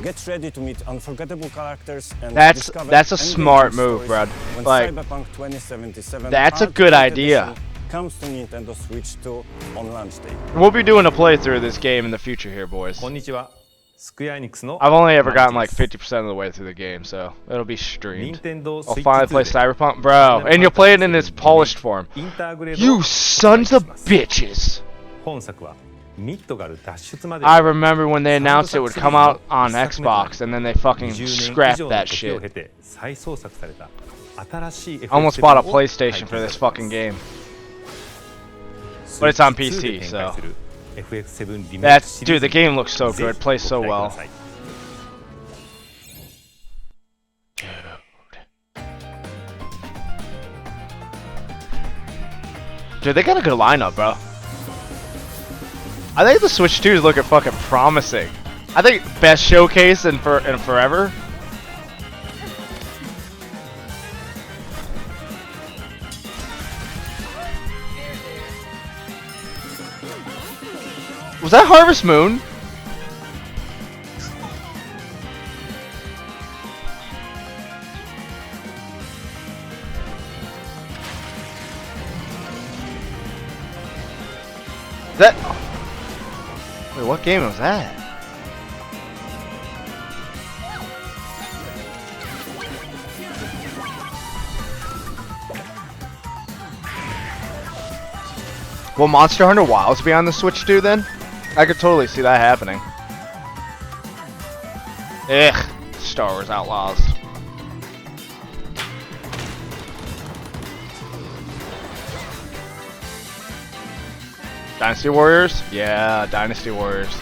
Get ready to meet unforgettable characters and discover That's a smart engaging move, stories bro. when Like, Cyberpunk 2077 that's a good Ultimate idea. Edition comes to Nintendo Switch 2 on launch day. We'll be doing a playthrough of this game in the future here, boys. こんにちは。スクエアエニックスの I've only ever gotten マ like ルチです 50% of the way through the game, so it'll be streamed. Nintendo I'll Switch finally 2 play で Cyberpunk, bro, and you'll play it in its polished form. インターグレード You を sons of bitches! 本作はミッドガル脱出まで I remember when they announced it would come out on Xbox, and then they fucking 20年以 scrapped 上の that 時を shit. 経て再創作された新しい I almost bought a FF7 を PlayStation for this 配 fucking 布 game. され But it's on た Switch 2 で PC, 展開 so. する FF7 リメイク That's シリー dude, ズ the game looks so ぜ good, ひ plays so ご期待く well. ださい Dude, they got a good lineup, bro. I think the Switch 2 is looking fucking promising. I think best showcase in forever. Was that Harvest Moon? That. Wait, what game was that? Will Monster Hunter Wilds be on the Switch 2 then? I could totally see that happening. Ugh, Star Wars Outlaws. Dynasty Warriors? Yeah, Dynasty Warriors.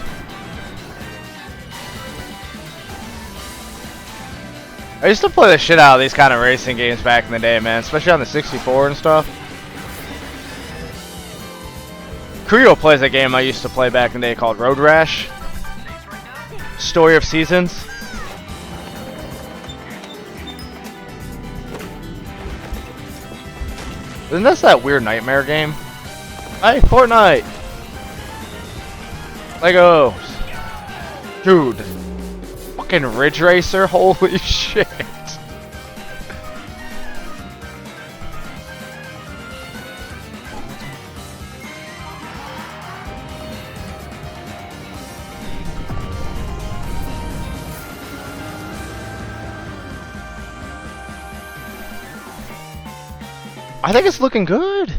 I used to play the shit out of these kind of racing games back in the day, man, especially on the 64 and stuff. Creo plays a game I used to play back in the day called Road Rash. Story of Seasons. Isn't this that weird nightmare game? Hey, Fortnite! Legos! Dude. Fucking Ridge Racer? Holy shit. I think it's looking good.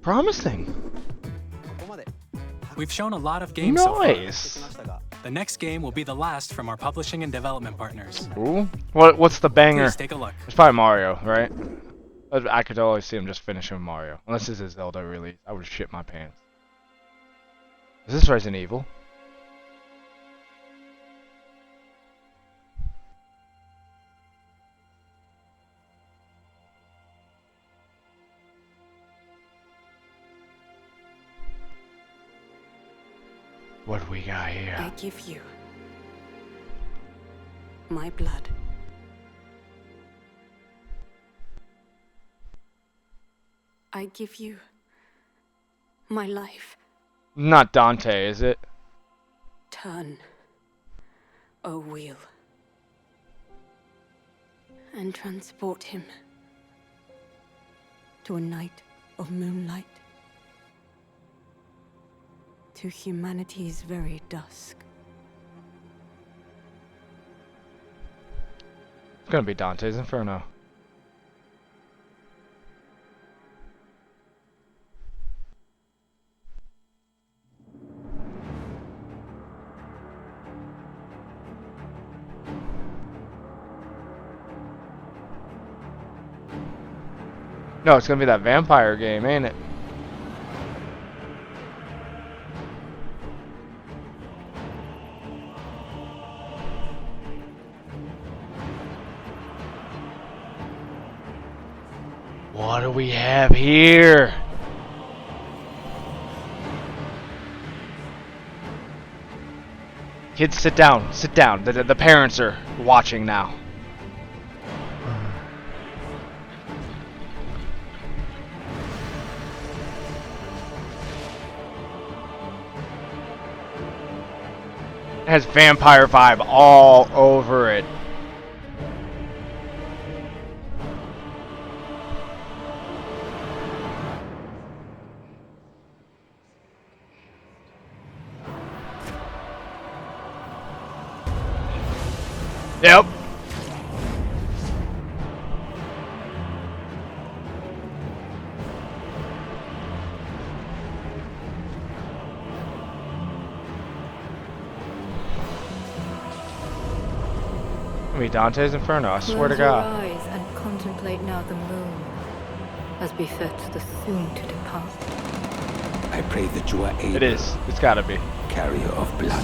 Promising. We've shown a lot of games Nice. so far. The next game will be the last from our publishing and development partners. Ooh. What's the banger? Please take a look. It's probably Mario, right? I could always see him just finishing Mario. Unless this is Zelda release. I would shit my pants. Is this Resident Evil? What do we got here? I give you my blood. I give you my life. Not Dante, is it? Turn, O wheel, and transport him to a night of moonlight, to humanity's very dusk. It's gonna be Dante's Inferno. No, it's gonna be that vampire game, ain't it? What do we have here? Kids, sit down. Sit down. The parents are watching now. It has vampire vibe all over it. Yep. Dante's Inferno, I swear to God. Rise and contemplate now the moon, as befits the soon to depart. I pray that you are able. It is. It's gotta be. Carrier of blood.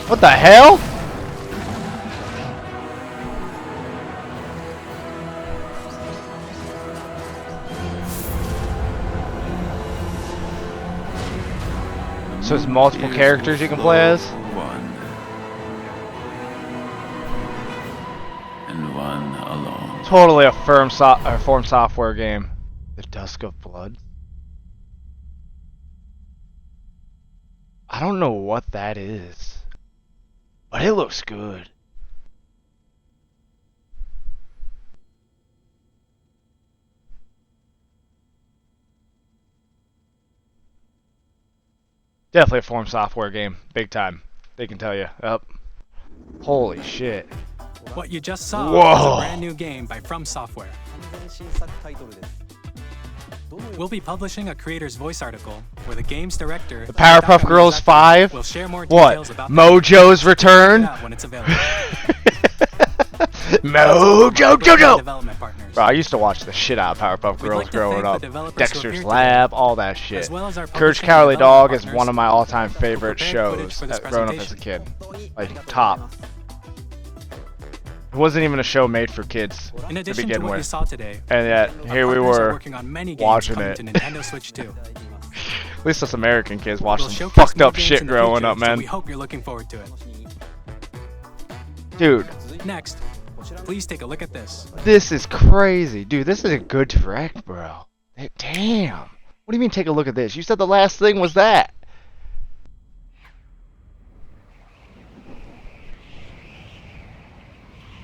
What the hell? So it's multiple characters you can play as? One. And one alone. Totally a From Software game. The Dusk of Blood? I don't know what that is, but it looks good. Definitely a From Software game, big time. They can tell you. Up. Holy shit. What you just saw Whoa. was a brand new game by From Software. We'll be publishing a creator's voice article where the game's director, The Powerpuff Girls 5? will share more What? details about Mojo's return? when it's available. Mojo Jojo! Development partners. Bro, I used to watch the shit out of Powerpuff Girls like to growing thank up. the developers who Dexter's appeared Lab, all that shit. as well as our Courage publishing Cowardly and Dog development is one of my all-time favorite prepared footage shows for this growing up as a presentation. kid. Like, top. It wasn't even a show made for kids In to addition to begin what you with. saw today, And yet, our here we partners are were working on many games watching coming it. to Nintendo Switch 2. At least us American kids watch We'll some showcase fucked new up games shit in the growing future, up, so man. we hope you're looking forward to it. Dude, Next, please take a look at this. this is crazy. Dude, this is a good direct, bro. Damn. What do you mean take a look at this? You said the last thing was that.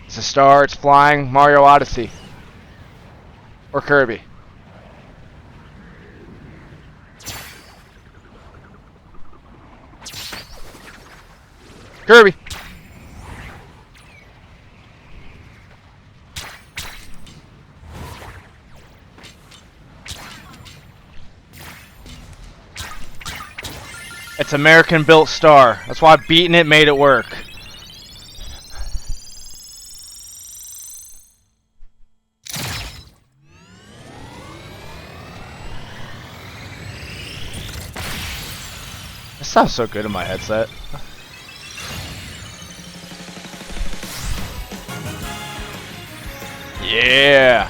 It's a star, it's flying, Mario Odyssey. Or Kirby. Kirby. It's American built star. That's why beating it made it work. This sounds so good in my headset. Yeah.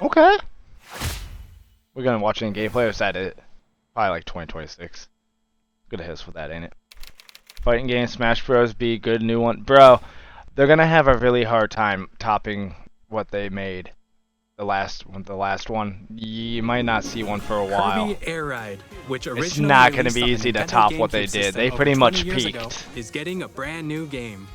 Okay. We're gonna watch any gameplay, or is that it? Probably like 2026. Good hit us with that, ain't it? Fighting game, Smash Bros. Be good new one. Bro, they're gonna have a really hard time topping what they made. The last one. You might not see one for a while. Kirby Air Ride, which It's originally not gonna released be on the easy to Nintendo top what GameCube they did. system They over pretty 20 much years ago, peaked. is getting a brand new game.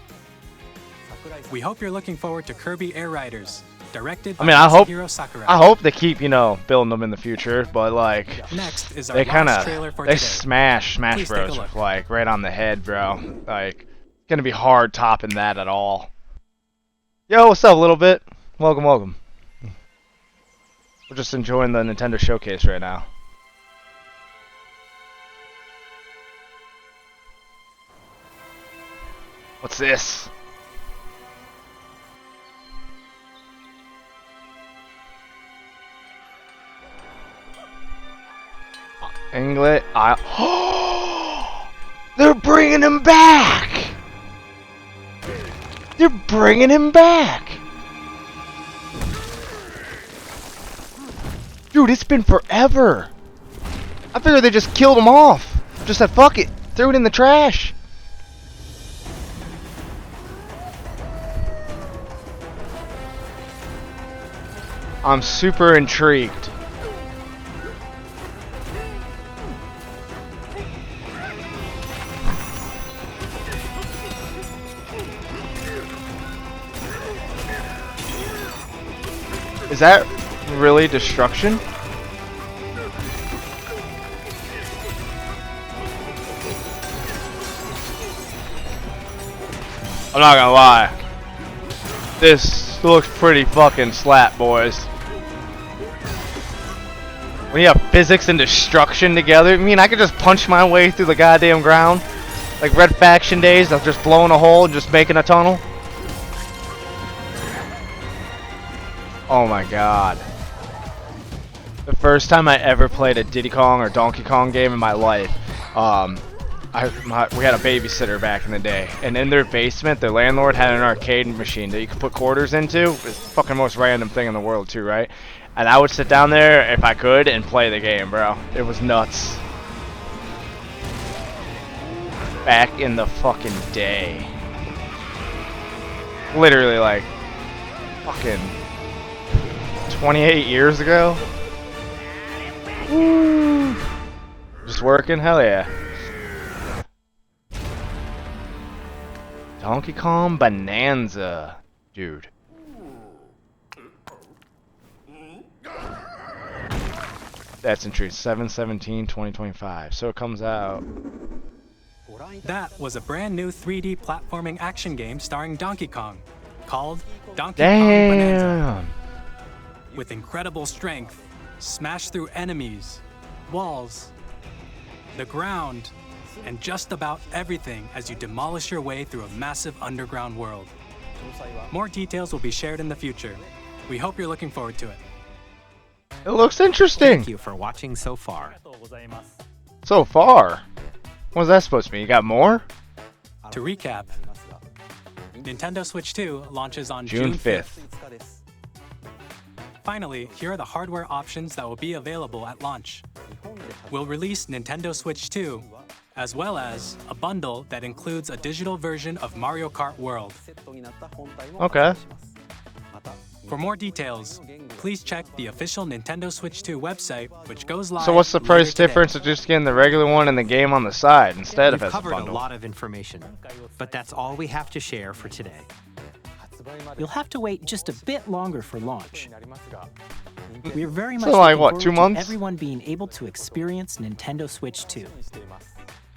We hope you're looking forward to Kirby Air Riders, directed by Masahiro Sakurai. I hope they keep, building them in the future, but like Next is our they last trailer for they today. smash Smash Please take a Bros. look. Like right on the head, bro. Like it's gonna be hard topping that at all. Yo, what's up, little bit? Welcome. We're just enjoying the Nintendo showcase right now. What's this? English. They're bringing him back. They're bringing him back. Dude, it's been forever. I figured they just killed him off. Just said, fuck it. Threw it in the trash. I'm super intrigued. Is that really destruction? I'm not gonna lie. This looks pretty fucking slap, boys. When you have physics and destruction together, I mean, I could just punch my way through the goddamn ground. Like Red Faction days, of just blowing a hole and just making a tunnel. Oh my god. The first time I ever played a Diddy Kong or Donkey Kong game in my life, we had a babysitter back in the day, and in their basement, their landlord had an arcade machine that you could put quarters into. It's the fucking most random thing in the world too, right? And I would sit down there if I could and play the game, bro. It was nuts. Back in the fucking day. Literally like fucking 28 years ago. Woo. Just working? Hell yeah. Donkey Kong Bonanza. Dude. That's interesting. 7/17/2025. So it comes out. That was a brand new 3D platforming action game starring Donkey Kong, called Donkey Damn. Kong Bonanza. With incredible strength, smash through enemies, walls, the ground, and just about everything as you demolish your way through a massive underground world. More details will be shared in the future. We hope you're looking forward to it. It looks interesting. Thank you for watching so far. So far? What was that supposed to be? You got more? To recap, Nintendo Switch 2 launches on June 5th. Finally, here are the hardware options that will be available at launch. We'll release Nintendo Switch 2, as well as a bundle that includes a digital version of Mario Kart World. Okay. For more details, please check the official Nintendo Switch 2 website, which goes live. So what's the later price today. difference of just getting the regular one and the game on the side instead of We've as a covered a bundle? lot of information, but that's all we have to share for today. You'll have to wait just a bit longer for launch. We're very much So like looking what, forward 2 to months? everyone being able to experience Nintendo Switch 2.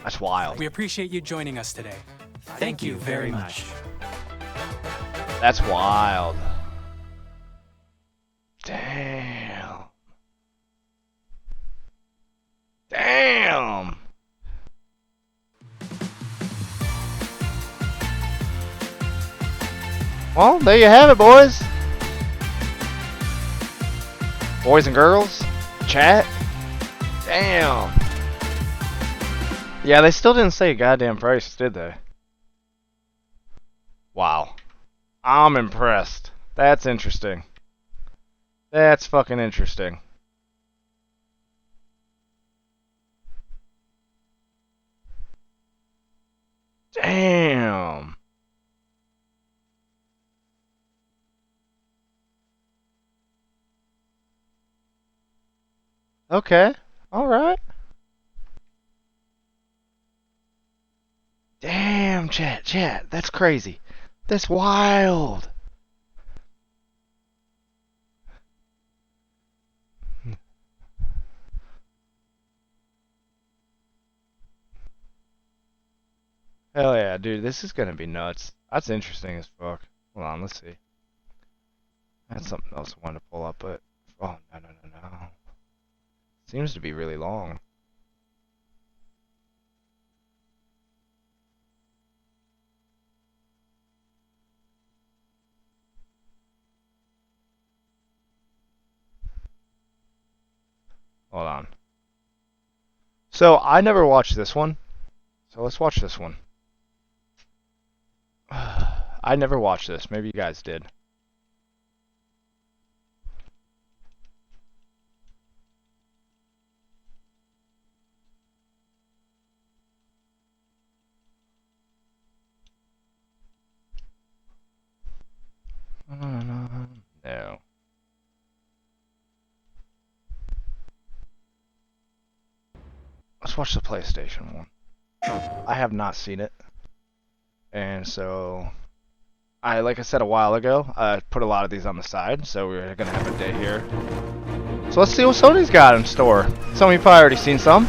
That's wild. We appreciate you joining us today. Thank you very much. That's wild. Damn. Damn. Well, there you have it, boys. Boys and girls, chat. Damn. Yeah, they still didn't say a goddamn price, did they? Wow. I'm impressed. That's interesting. That's fucking interesting. Damn. Okay. All right. Damn, chat. That's crazy. That's wild. Hell yeah, dude. This is gonna be nuts. That's interesting as fuck. Hold on, let's see. That's something else I wanted to pull up, but oh no. Seems to be really long. Hold on. So I never watched this one. So let's watch this one. I never watched this. Maybe you guys did. No. Let's watch the PlayStation one. I have not seen it. And so, like I said a while ago, I put a lot of these on the side, so we're going to have a day here. So let's see what Sony's got in store. Some of you probably already seen some.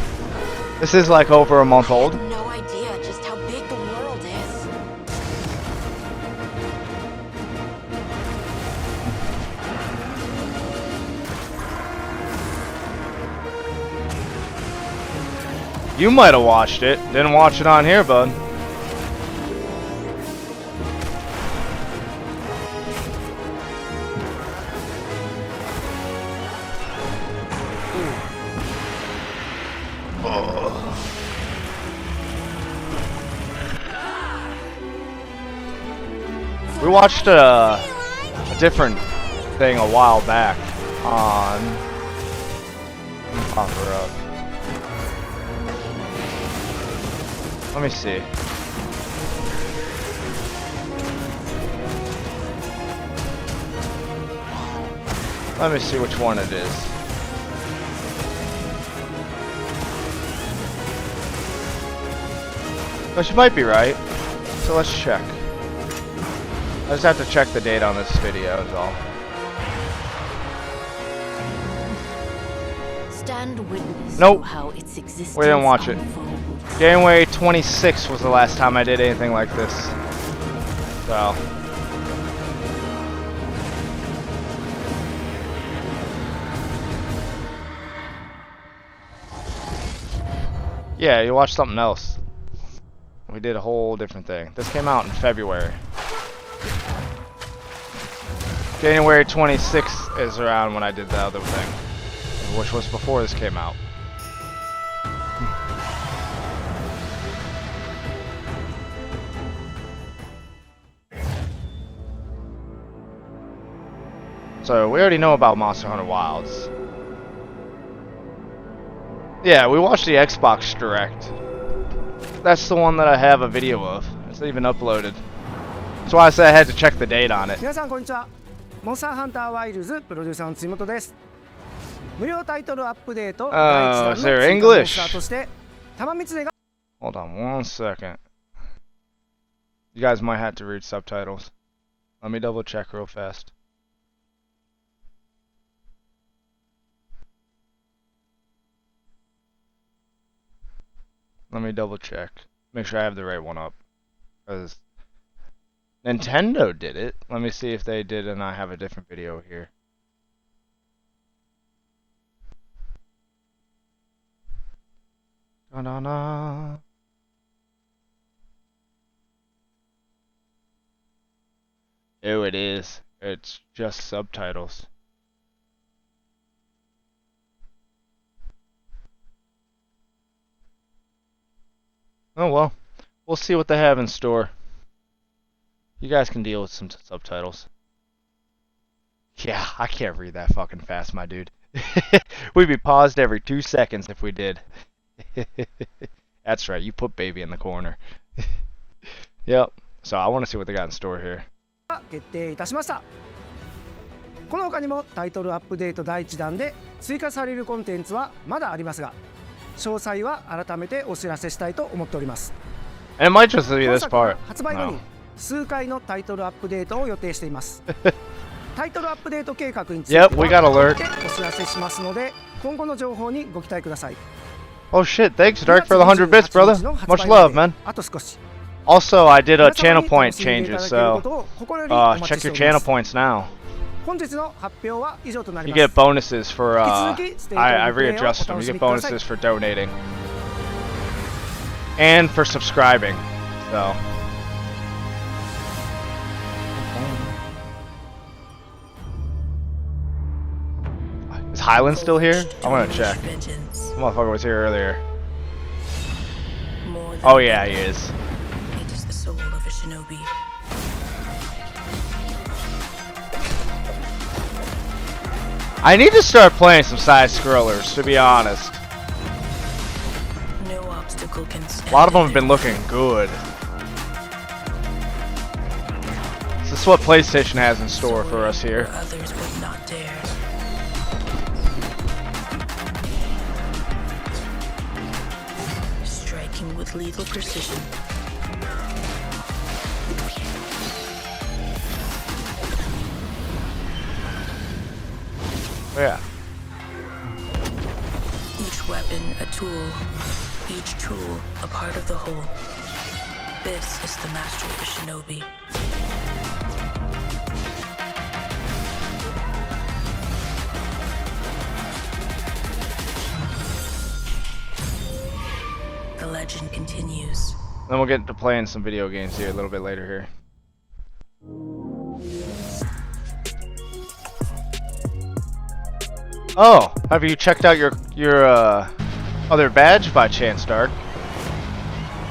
This is like over a month old. No idea just how big the world is. You might have watched it. Didn't watch it on here, bud. We watched a different thing a while back on. Pop her up. Let me see. Let me see which one it is. But you might be right. So let's check. I just have to check the date on this video is all. Stand witness Nope. to how its existence We didn't watch it. January 26th was the last time I did anything like this. So. Yeah, you watched something else. We did a whole different thing. This came out in February. January 26th is around when I did the other thing, which was before this came out. So we already know about Monster Hunter Wilds. Yeah, we watched the Xbox Direct. That's the one that I have a video of. It's not even uploaded. That's why I said I had to check the date on it. 皆さんこんにちは。モンスターハンターワイルズプロデューサーの辻本です。無料タイトルアップデート第1弾の追加モンスターとして玉三つが Hold on one second. You guys might have to read subtitles. Let me double check real fast. Let me double check. Make sure I have the right one up. Because Nintendo did it. Let me see if they did and I have a different video here. Da-da-da. Oh, it is. It's just subtitles. Oh well, we'll see what they have in store. You guys can deal with some subtitles. Yeah, I can't read that fucking fast, my dude. We'd be paused every 2 seconds if we did. That's right, you put baby in the corner. Yep. So I want to see what they got in store here. 決定いたしました。この他にもタイトルアップデート第1弾で追加されるコンテンツはまだありますが、詳細は改めてお知らせしたいと思っております。And it might just be this part. 発売後に数回のタイトルアップデートを予定しています。タイトルアップデート計画についてはお知らせしますので、今後の情報にご期待ください。Oh shit, thanks Dark for the 100 bits, brother. Much love, man. あと少し。Also, I did a channel point changes, so check your channel points now. 本日の発表は以上となり You ます。 get bonuses for I readjusted them. You get bonuses for donating and for subscribing. So. Is Highland still here? I want to check. Motherfucker was here earlier. Oh yeah, he is. It is the soul of a shinobi. I need to start playing some side scrollers, to be honest. No obstacle can stand. A lot of them have been looking good. This is what PlayStation has in store for us here. Others would not dare. Striking with lethal precision. Yeah. Each weapon a tool, each tool a part of the whole. This is the master of the shinobi. The legend continues. Then we'll get into playing some video games here a little bit later here. Oh, have you checked out your other badge by chance, Dark?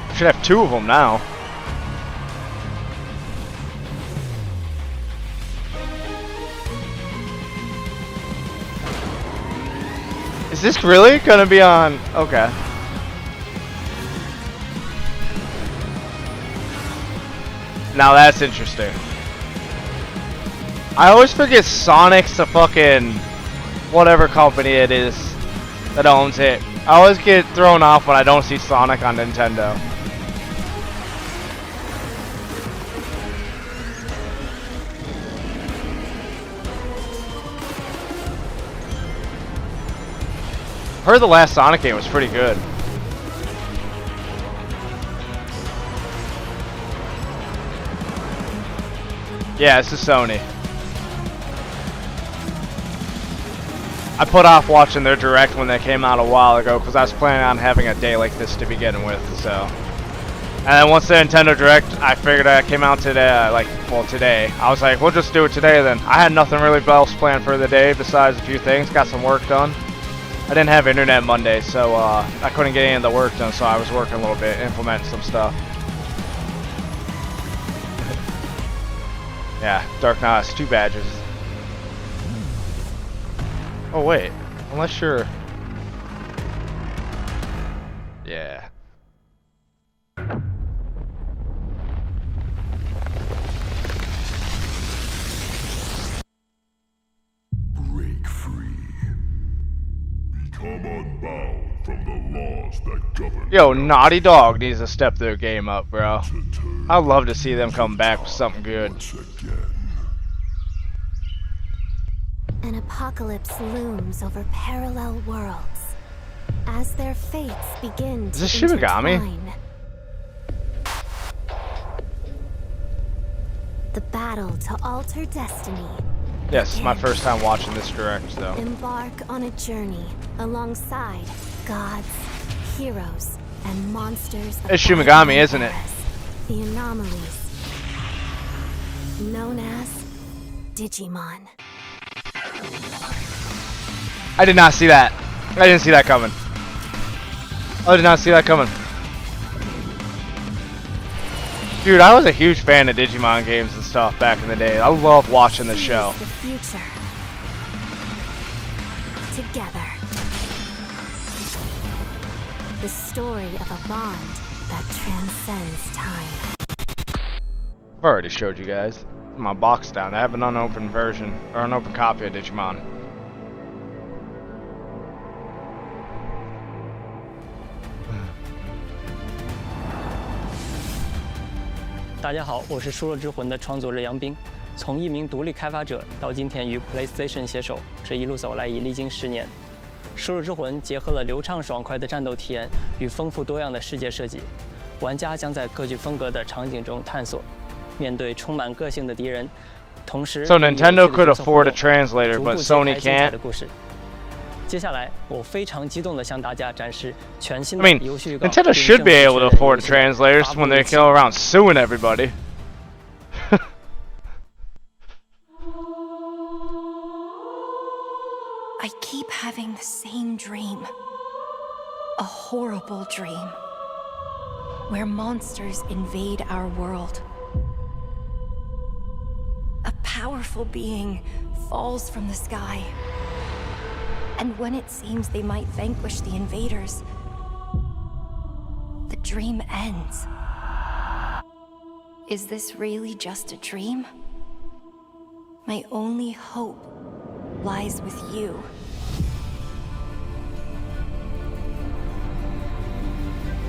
You should have 2 of them now. Is this really gonna be on? Okay. Now that's interesting. I always forget Sonic's the fucking whatever company it is that owns it. I always get thrown off when I don't see Sonic on Nintendo. Heard the last Sonic game was pretty good. Yeah, this is Sony. I put off watching their direct when they came out a while ago because I was planning on having a day like this to begin with. So, and then once the Nintendo Direct, I figured it came out today. Today, I was like, we'll just do it today. Then I had nothing really else planned for the day besides a few things. Got some work done. I didn't have internet Monday, so I couldn't get any of the work done. So I was working a little bit, implementing some stuff. Yeah, Dark Knight has 2 badges. Oh wait, unless you're... Yeah. Break free. Become unbound from the laws that govern. Yo, Naughty Dog needs to step their game up, bro. I'd love to see them come back with something good. An apocalypse looms over parallel worlds as their fates begin to intertwine. The battle to alter destiny. Yes, my first time watching this direct, though. Embark on a journey alongside gods, heroes, and monsters. It's Shin Megami, isn't it? The anomalies known as Digimon. I did not see that. I didn't see that coming. I did not see that coming. Dude, I was a huge fan of Digimon games and stuff back in the day. I love watching the show. The future. together. The story of a bond that transcends time. I've already showed you guys my box down. I have an unopened version, or an open copy of Digimon. 大家好，我是《输入之魂》的创作者杨斌。从一名独立开发者到今天与 PlayStation 携手，这一路走来已历经10年。《输入之魂》结合了流畅爽快的战斗体验与丰富多样的世界设计，玩家将在各具风格的场景中探索，面对充满个性的敌人，同时 So Nintendo could afford a translator, but Sony can't. 接下来，我非常激动地向大家展示全新 I 的 mean, 游戏预告。 Nintendo should be able to afford translators when they go around suing everybody. I keep having the same dream. A horrible dream. Where monsters invade our world. A powerful being falls from the sky. And when it seems they might vanquish the invaders, the dream ends. Is this really just a dream? My only hope lies with you.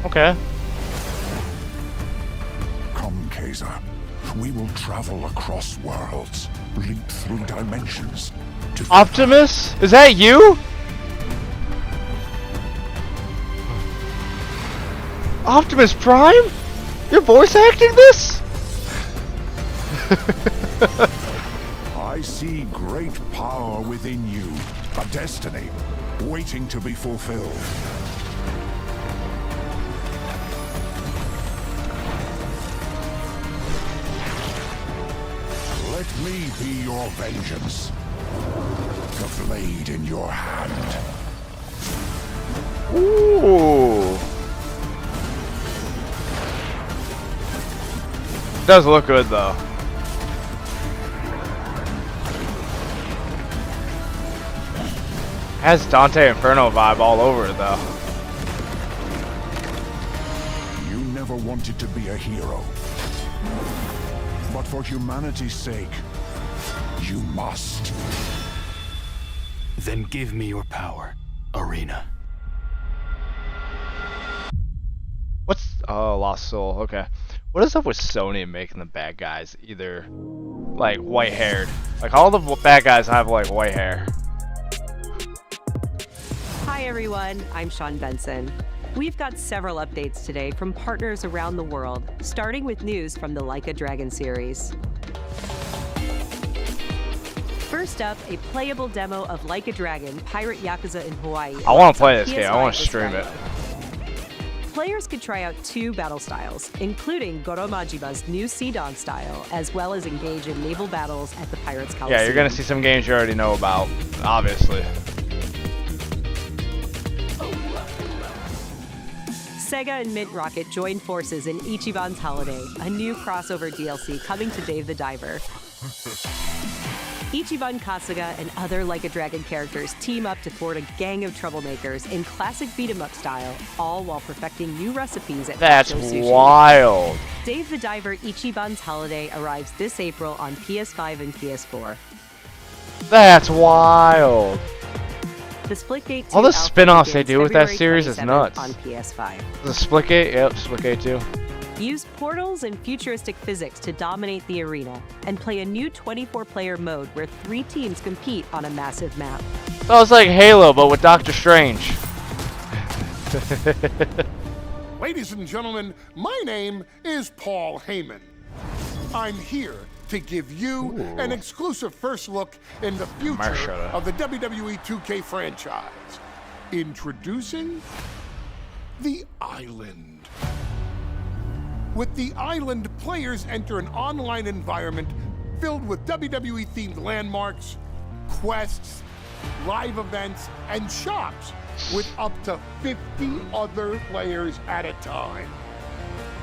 Okay. Come, Kaiser. We will travel across worlds, leap through dimensions. Optimus? Is that you? Optimus Prime? You're voice acting this? I see great power within you, a destiny waiting to be fulfilled. Let me be your vengeance. The blade in your hand. Ooh. Does look good though. Has Dante Inferno vibe all over it though. You never wanted to be a hero. But for humanity's sake, you must. Then give me your power, Arena. What's Lost Soul? Okay. What is up with Sony making the bad guys either like white haired? Like all the bad guys have like white hair. Hi everyone, I'm Sean Benson. We've got several updates today from partners around the world, starting with news from the Like a Dragon series. First up, a playable demo of Like a Dragon, Pirate Yakuza in Hawaii. I want to play this game. I want to stream it. Players could try out 2 battle styles, including Goro Majima's new Sidon style, as well as engage in naval battles at the Pirates Coliseum. Yeah, you're going to see some games you already know about, obviously. Sega and Mint Rocket joined forces in Ichiban's Holiday, a new crossover DLC coming to Dave the Diver. Ichiban Kasuga and other Like a Dragon characters team up to thwart a gang of troublemakers in classic beat-em-up style, all while perfecting new recipes at That's Bacho Sushi. wild. Dave the Diver Ichiban's Holiday arrives this April on PS5 and PS4. That's wild. The Splitgate 2 All the alpha spin-offs they begins do with that February series is 27th nuts. on PS5. The Splitgate? Yep, Splitgate 2. Use portals and futuristic physics to dominate the arena, and play a new 24-player mode where 3 teams compete on a massive map. That was like Halo, but with Doctor Strange. Ladies and gentlemen, my name is Paul Heyman. I'm here to give you an exclusive first look in the future of the WWE 2K franchise. Introducing The Island. With The Island, players enter an online environment filled with WWE-themed landmarks, quests, live events, and shops with up to 50 other players at a time.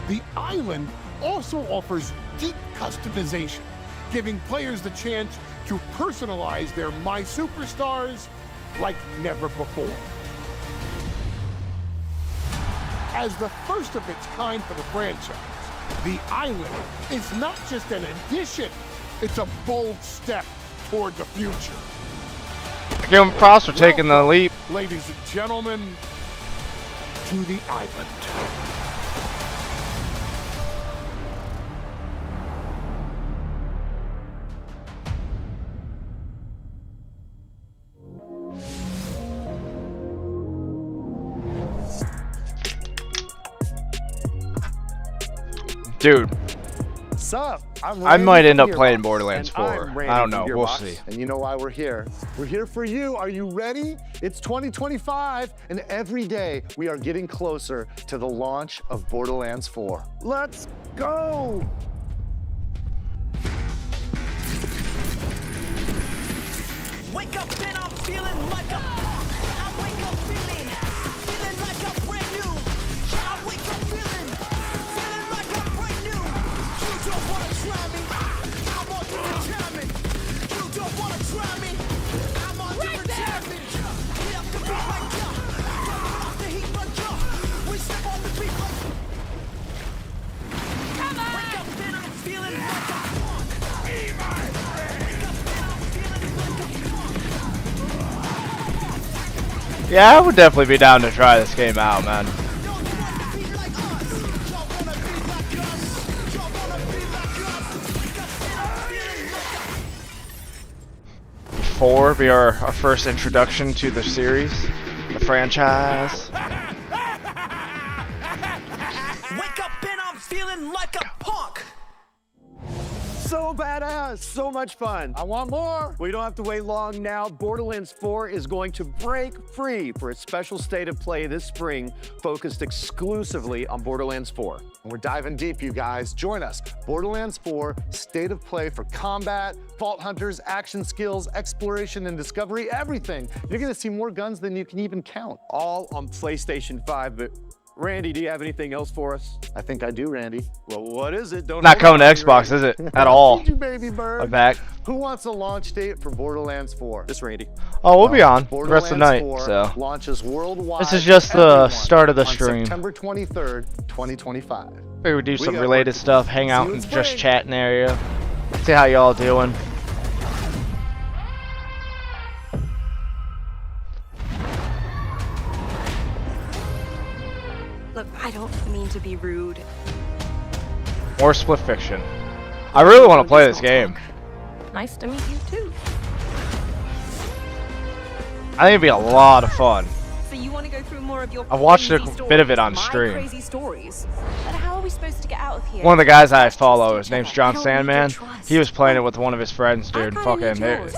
The Island also offers deep customization, giving players the chance to personalize their My Superstars, like never before. As the first of its kind for the franchise, the island is not just an addition, it's a bold step toward the future. Give him props for taking the leap. Ladies and gentlemen, to the island. Dude, Sup? I might end up playing Borderlands 4. I don't know. We'll see. And you know why we're here. We're here for you. Are you ready? It's 2025, and every day we are getting closer to the launch of Borderlands 4. Let's go! Wake up and I'm feeling like a I wake up feeling like a brand new. I wake up feeling like a brand new. You don't wanna try me. I'm on different timing. You don't wanna try me. I'm on different timing. We have to be like ya. Don't off the heat like ya. We step on the beat like come on. Wake up and I'm feeling like a funk. Wake up and I'm feeling like a Yeah, I would definitely be down to try this game out, man. 4 be our first introduction to the series, the franchise. wake up and I'm feeling like a punk. So badass, so much fun. I want more. We don't have to wait long now. Borderlands 4 is going to break free for a special state of play this spring, focused exclusively on Borderlands 4. And we're diving deep, you guys. Join us. Borderlands 4, state of play for combat, vault hunters, action skills, exploration and discovery, everything. You're gonna see more guns than you can even count. All on PlayStation 5, but Randy, do you have anything else for us? I think I do, Randy. Well, what is it? Don't Not coming to Xbox, is it? At all. You baby bird. I'm back. Who wants a launch date for Borderlands 4? This Randy. Oh, we'll be on the rest of the night. 4 So launches worldwide. this is just the start of the stream. September 23rd, 2025. Maybe we do some related stuff, hang out in just chatting area, see how y'all doing. Look, I don't mean to be rude. More Split Fiction. I really want to play this game. Nice to meet you too. I think it'd be a lot of fun. So you want to go through more of your I watched a crazy bit of it stories, on my stream. Crazy stories. But how are we supposed to get out of here? One of the guys I follow, his name's John Sandman. He was playing it with one of his friends, dude. Fucking, it was.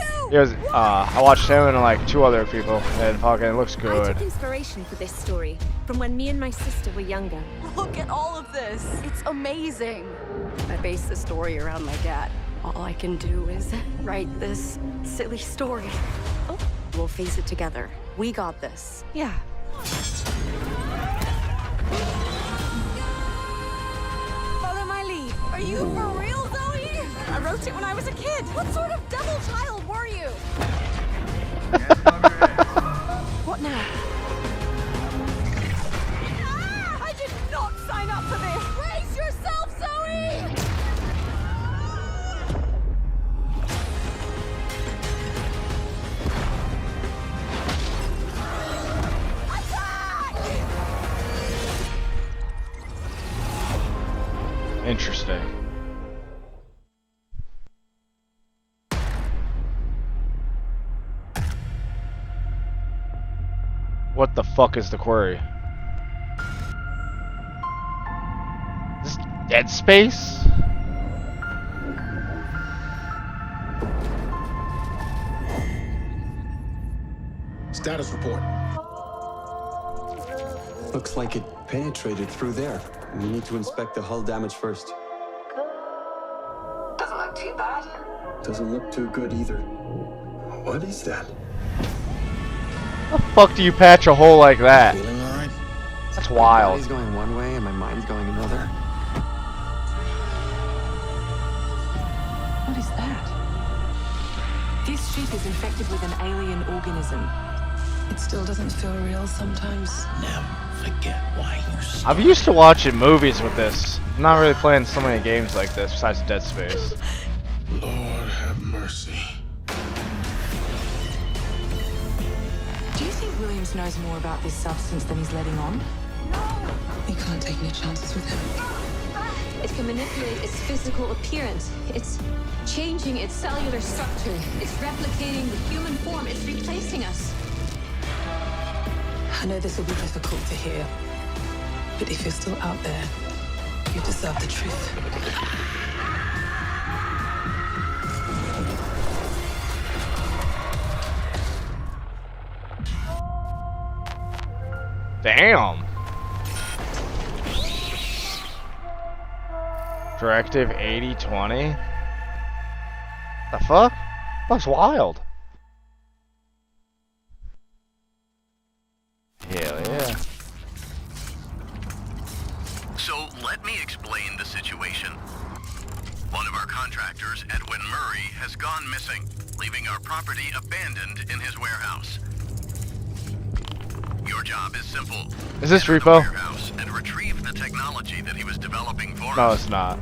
I watched him and like 2 other people, and fucking, it looks I good. took inspiration for this story from when me and my sister were younger. Look at all of this. It's amazing. I base the story around my dad. All I can do is write this silly story. Oh, we'll face it together. We got this. Yeah. Follow my lead. Are you for real, Zoe? I wrote it when I was a kid. What sort of devil child were you? What now? Ah, I did not sign up for this. Brace yourself, Zoe! Interesting. What the fuck is the query? Is this Dead Space? Status report. Looks like it penetrated through there. We need to inspect the hull damage first. Doesn't look too bad. Doesn't look too good either. What is that? How the fuck do you patch a hole like that? Feeling all right? That's My wild. body's going one way and my mind's going another. What is that? This ship is infected with an alien organism. It still doesn't feel real sometimes. Never forget why you I'm used to watching movies with this. I'm not really playing so many games like this besides Dead Space. Lord have mercy. Do you think Williams knows more about this substance than he's letting on? No! We can't take any chances with him. It can manipulate its physical appearance. It's changing its cellular structure. It's replicating the human form. It's replacing us. I know this will be difficult to hear, but if you're still out there, you deserve the truth. Damn. Directive 8020? The fuck? That's wild. Hell yeah. So let me explain the situation. One of our contractors, Edwin Murray, has gone missing, leaving our property abandoned in his warehouse. Your job is simple. Is this Repo? Warehouse and retrieve the technology that he was developing for us. No, it's not.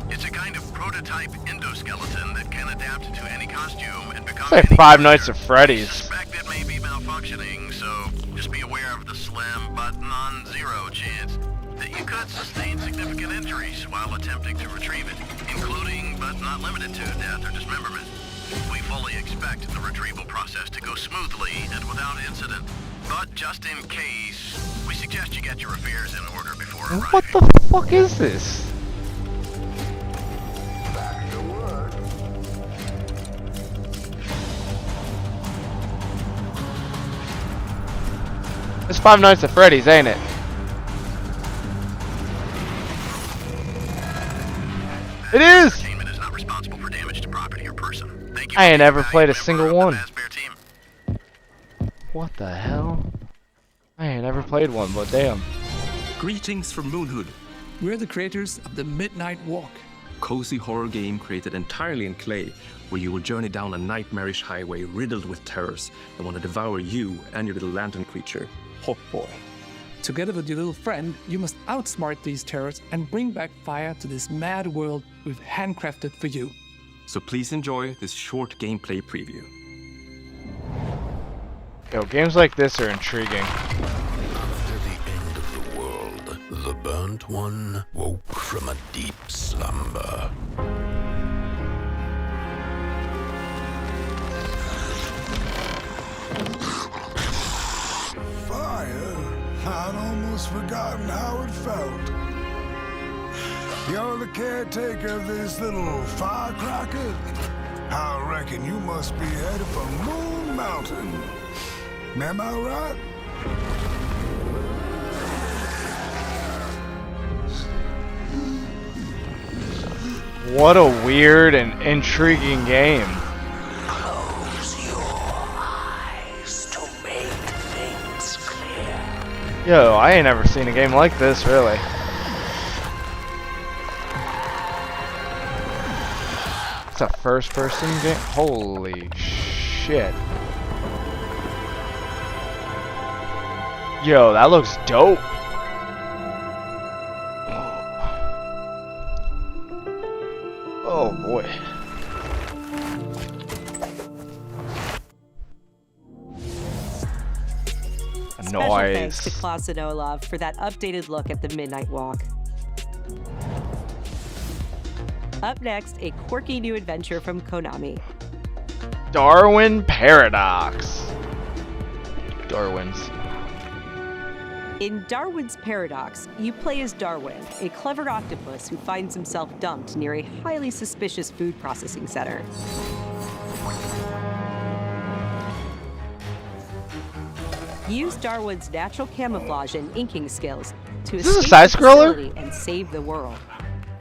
It's a kind of prototype endoskeleton that can adapt to any costume and become It's like Five Nights at Freddy's. suspect it may be malfunctioning, so just be aware of the slim but non-zero chance that you could sustain significant injuries while attempting to retrieve it, including but not limited to death or dismemberment. We fully expect the retrieval process to go smoothly and without incident. But just in case, we suggest you get your affairs in order before arriving. What the fuck is this? It's Five Nights at Freddy's, ain't it? It is! Entertainment is not responsible for damage to property or person. Thank you. I ain't ever played a single one. What the hell? I ain't never played one, but damn. Greetings from Moonhood. We're the creators of the Midnight Walk. Cozy horror game created entirely in clay, where you will journey down a nightmarish highway riddled with terrors that want to devour you and your little lantern creature, Hawk Boy. Together with your little friend, you must outsmart these terrors and bring back fire to this mad world we've handcrafted for you. So please enjoy this short gameplay preview. Yo, games like this are intriguing. After the end of the world, the burnt one woke from a deep slumber. Fire? I'd almost forgotten how it felt. You're the caretaker of this little firecracker? I reckon you must be headed for Moon Mountain. Am I right? What a weird and intriguing game. Close your eyes to make things clear. Yo, I ain't ever seen a game like this, really. It's a first-person game? Holy shit. Yo, that looks dope. Oh boy. Special thanks to Klaus and Olaf for that updated look at the Midnight Walk. Up next, a quirky new adventure from Konami. Darwin Paradox. Darwin's. In Darwin's Paradox, you play as Darwin, a clever octopus who finds himself dumped near a highly suspicious food processing center. Use Darwin's natural camouflage and inking skills to Is this a escape the side-scroller? facility and save the world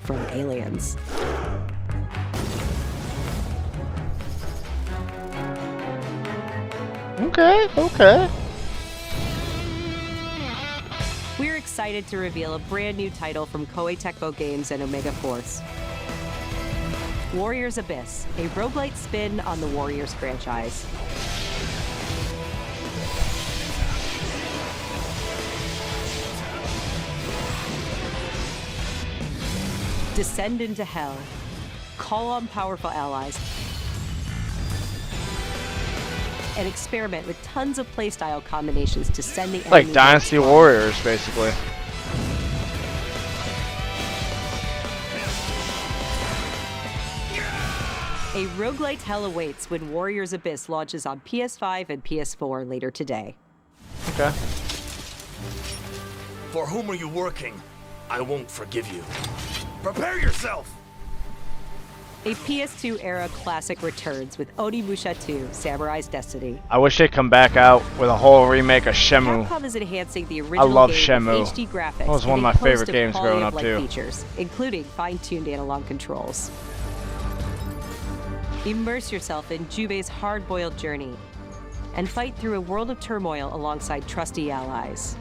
from aliens. Okay, okay. We're excited to reveal a brand new title from Koei Tecmo Games and Omega Force. Warriors Abyss, a roguelite spin on the Warriors franchise. Descend into hell. Call on powerful allies. And experiment with tons of playstyle combinations to send the enemy like Dynasty Warriors, basically. A roguelite hell awaits when Warriors Abyss launches on PS5 and PS4 later today. Okay. For whom are you working? I won't forgive you. Prepare yourself! A PS2 era classic returns with Onimusha 2: Samurai's Destiny. I wish they'd come back out with a whole remake of Shenmue. Capcom is enhancing the original love game Shenmue. with HD graphics. That was one of and my a host favorite of games growing up, quality-of-life too. features, including fine-tuned analog controls. Immerse yourself in Jubei's hard-boiled journey and fight through a world of turmoil alongside trusty allies.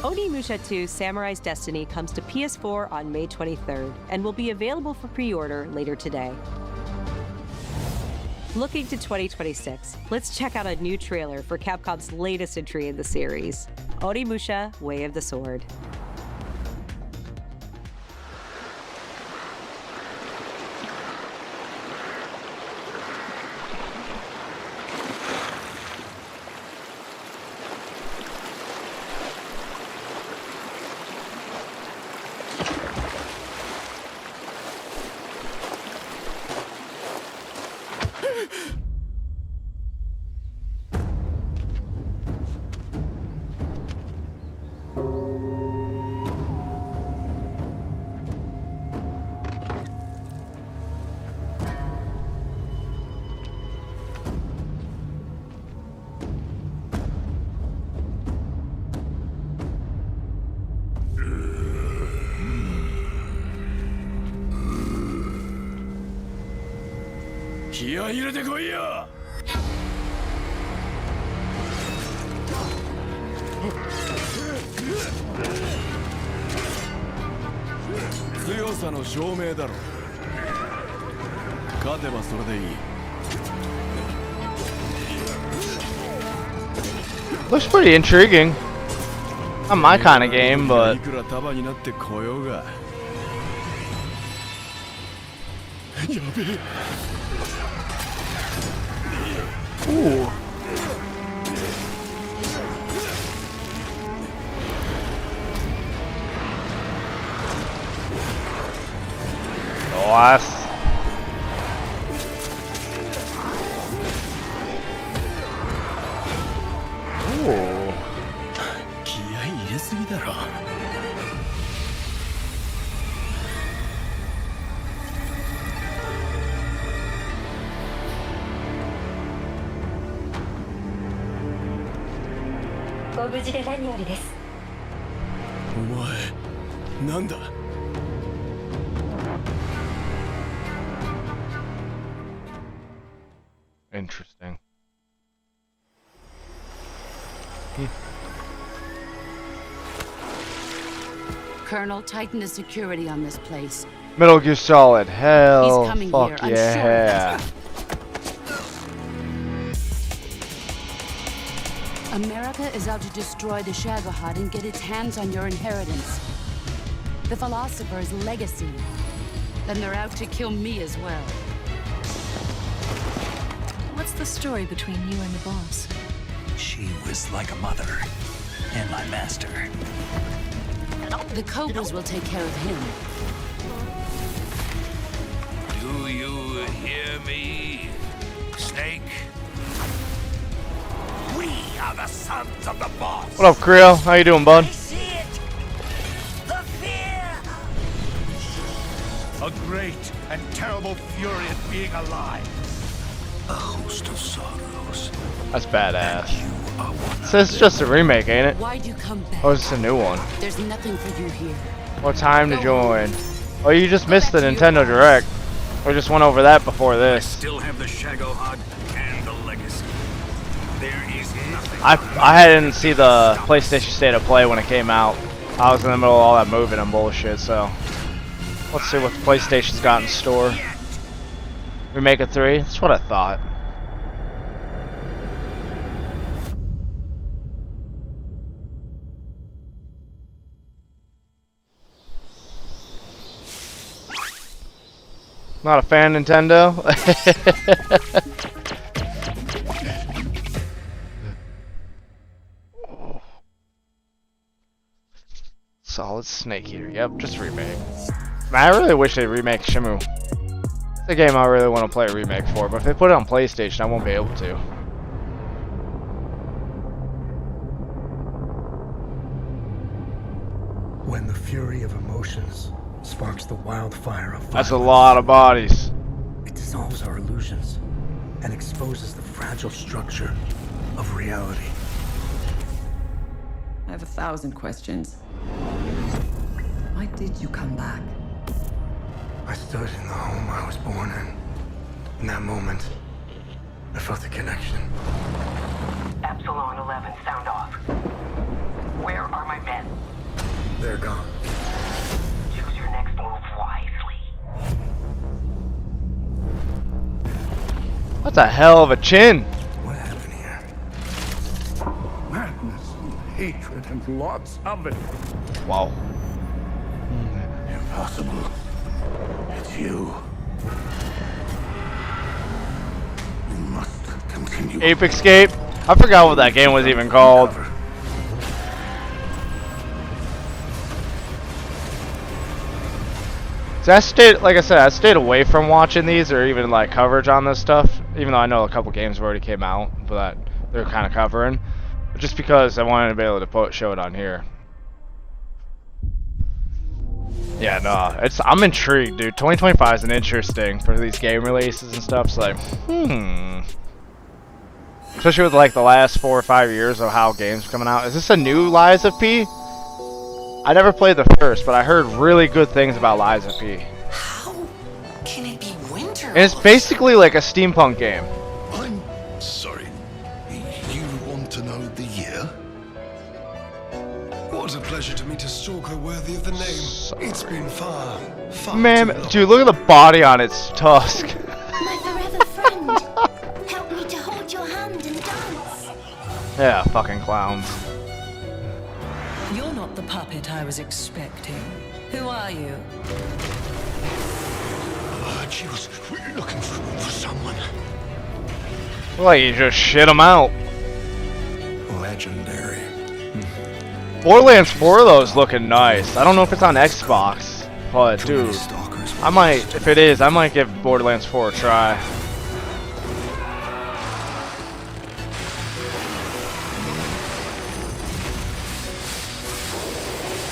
Onimusha 2: Samurai's Destiny comes to PS4 on May 23rd and will be available for pre-order later today. Looking to 2026, let's check out a new trailer for Capcom's latest entry in the series, Onimusha: Way of the Sword. Looks pretty intriguing. Not my kind of game, but ooh. Nice. Ooh. 気合い入れすぎだろ。ご無事で何よりです。お前、なんだ？ Interesting. Colonel, tighten the security on this place. Metal Gear Solid. Hell, He's coming fuck here, I'm yeah. America is out to destroy the Shagohod and get its hands on your inheritance. The Philosopher's legacy. Then they're out to kill me as well. What's the story between you and the boss? She was like a mother, and my master. The Cobras will take care of him. Do you hear me, Snake? We are the sons of the boss. What up, Creel? How you doing, bud? The fear. A great and terrible fury at being alive. A host of sorrows. That's badass. So it's just a remake, ain't it? Why'd you come back? Oh, it's a new one. There's nothing for you here. What time to join? Oh, you just missed the Nintendo Direct. We just went over that before this. Still have the Shagohod and the legacy. There is nothing. I didn't see the PlayStation State of Play when it came out. I was in the middle of all that moving and bullshit, so let's see what the PlayStation's got in store. Remake of 3? That's what I thought. Not a fan, Nintendo. Solid Snake Eater. Yep, just remake. Man, I really wish they'd remake Shenmue. It's a game I really want to play a remake for, but if they put it on PlayStation, I won't be able to. When the fury of emotions sparks the wildfire of violence, that's a lot of bodies. It dissolves our illusions and exposes the fragile structure of reality. I have 1,000 questions. Why did you come back? I stood in the home I was born in. In that moment, I felt a connection. Epsilon 11, sound off. Where are my men? They're gone. Choose your next move wisely. That's a hell of a chin. What happened here? Madness and hatred and lots of it. Wow. Impossible. It's you. You must continue. Ape Escape? I forgot what that game was even called. So I stayed, like I said, I stayed away from watching these or even like coverage on this stuff, even though I know a couple games have already came out, but they're kind of covering. But just because I wanted to be able to show it on here. Yeah, no, I'm intrigued, dude. 2025 is an interesting for these game releases and stuff. So like, especially with like the last 4 or 5 years of how games are coming out. Is this a new Lies of P? I never played the first, but I heard really good things about Lies of P. How can it be winter? And it's basically like a steampunk game. I'm sorry. You want to know the year? What a pleasure to meet a stalker worthy of the name. It's been far Man, dude, look at the body on its tusk. My forever friend, help me to hold your hand and dance. Yeah, fucking clowns. You're not the puppet I was expecting. Who are you? She was looking for someone. Well, you just shit them out. Legendary. Borderlands 4 though is looking nice. I don't know if it's on Xbox, but dude, I might, if it is, I might give Borderlands 4 a try.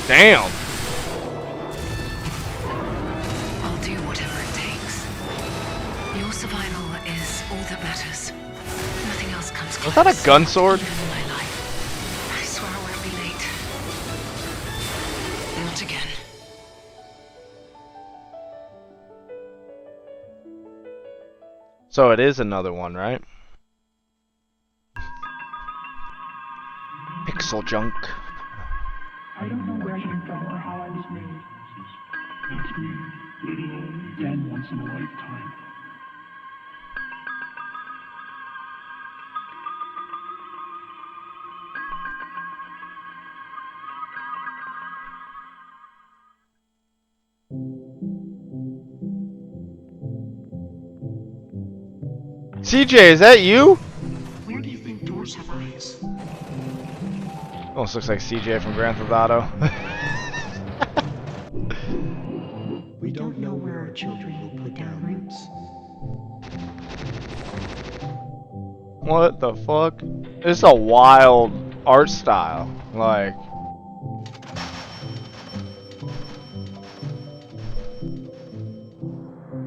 Damn. I'll do whatever it takes. Your survival is all that matters. Nothing else comes close. Was that a gun sword? I swear I won't be late. Not again. So it is another one, right? Pixel junk. I don't know where I came from or how I was made. That's me, little old then once in a lifetime. CJ, is that you? Where do you think doors have eyes? Almost looks like CJ from Grand Theft Auto. We don't know where our children will put down roots. What the fuck? It's a wild art style. Like,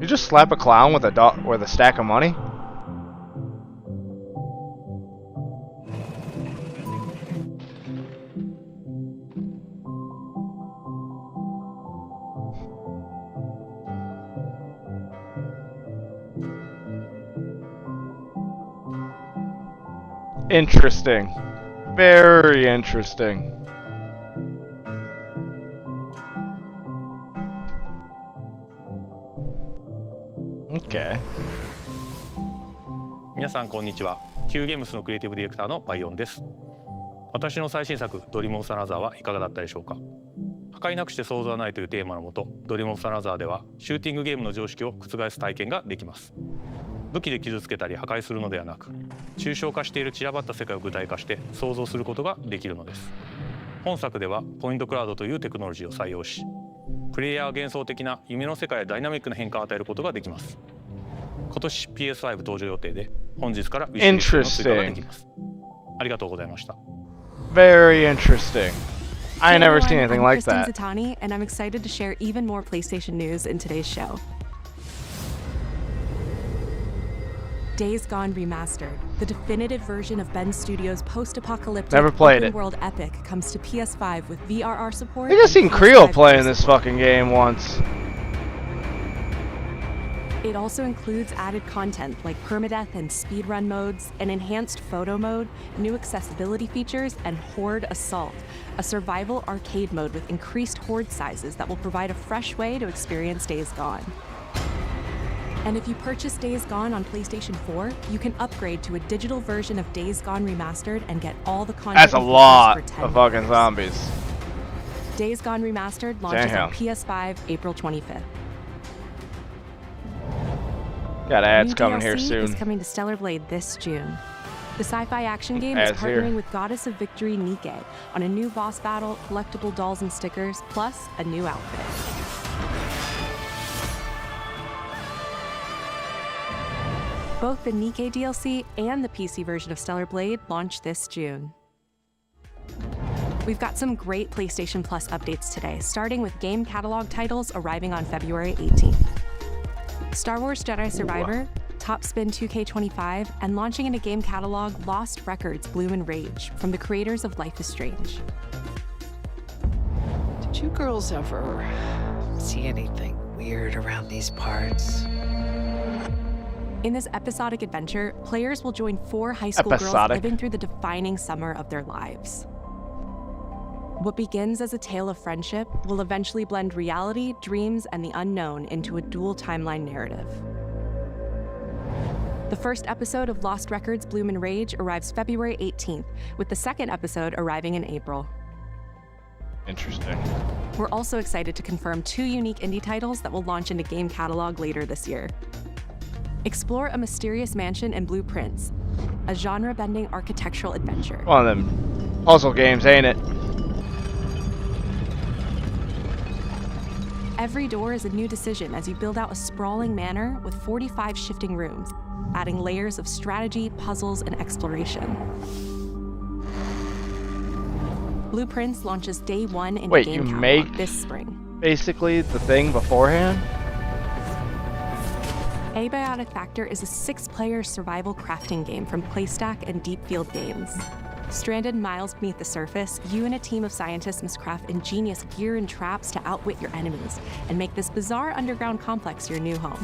you just slap a clown with a stack of money? Interesting. Very interesting. Okay. 皆さんこんにちは。Qゲームスのクリエイティブディレクターのバイオンです。私の最新作ドリームオブサナザーはいかがだったでしょうか。破壊なくして想像はないというテーマのもと、ドリームオブアナザーではシューティングゲームの常識を覆す体験ができます。武器で傷つけたり破壊するのではなく、抽象化している散らばった世界を具体化して想像することができるのです。本作ではポイントクラウドというテクノロジーを採用し、プレイヤーは幻想的な夢の世界へダイナミックな変化を与えることができます。今年 PS5 登場予定で、本日からウィッシュリストの追加ができます。ありがとうございました。Very interesting. I ain't never seen anything like I'm that. Kristen Zatani, and I'm excited to share even more PlayStation news in today's show. Days Gone Remastered, the definitive version of Ben Studios' post-apocalyptic open-world epic, comes to PS5 with VRR support. I just seen Creo playing this fucking game once. It also includes added content like permadeath and speedrun modes, an enhanced photo mode, new accessibility features, and Horde Assault, a survival arcade mode with increased horde sizes that will provide a fresh way to experience Days Gone. And if you purchase Days Gone on PlayStation 4, you can upgrade to a digital version of Days Gone Remastered and get all the content. That's a lot of fucking zombies. Days Gone Remastered launches on PS5 April 25th. Got ads New coming DLC here soon. is coming to Stellar Blade this June. The sci-fi action game is Ads here. partnering with Goddess of Victory Nike on a new boss battle, collectible dolls and stickers, plus a new outfit. Both the Nike DLC and the PC version of Stellar Blade launch this June. We've got some great PlayStation Plus updates today, starting with game catalog titles arriving on February 18th. Star Wars Jedi Survivor, Top Spin 2K25, and launching in a game catalog, Lost Records Bloom and Rage, from the creators of Life is Strange. Did you girls ever see anything weird around these parts? In this episodic adventure, players will join 4 high school girls living through the defining summer of their lives. What begins as a tale of friendship will eventually blend reality, dreams, and the unknown into a dual timeline narrative. The first episode of Lost Records Bloom and Rage arrives February 18th, with the second episode arriving in April. Interesting. We're also excited to confirm 2 unique indie titles that will launch into game catalog later this year. Explore a mysterious mansion in Blue Prince, a genre-bending architectural adventure. One of them puzzle games, ain't it? Every door is a new decision as you build out a sprawling manor with 45 shifting rooms, adding layers of strategy, puzzles, and exploration. Blue Prince launches day 1 in the game catalog this spring. Basically the thing beforehand? Abiotic Factor is a 6-player survival crafting game from Playstack and Deepfield Games. Stranded miles beneath the surface, you and a team of scientists must craft ingenious gear and traps to outwit your enemies and make this bizarre underground complex your new home.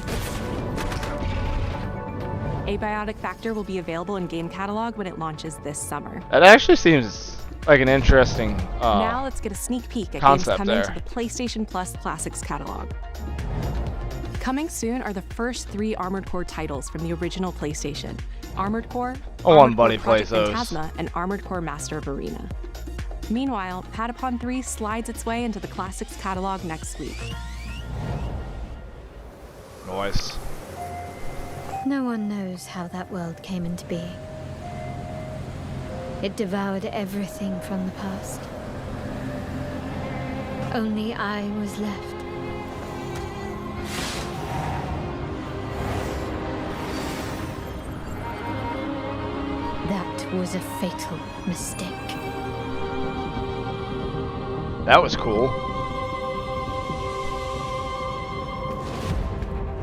Abiotic Factor will be available in game catalog when it launches this summer. That actually seems like an interesting now let's get a sneak peek at games coming to the PlayStation Plus Classics catalog. Coming soon are the first 3 Armored Core titles from the original PlayStation: Armored Core, Armored Core Project Phantasma, and Armored Core Master of Arena. Meanwhile, Patapon 3 slides its way into the Classics catalog next week. Nice. No one knows how that world came into being. It devoured everything from the past. Only I was left. That was a fatal mistake. That was cool.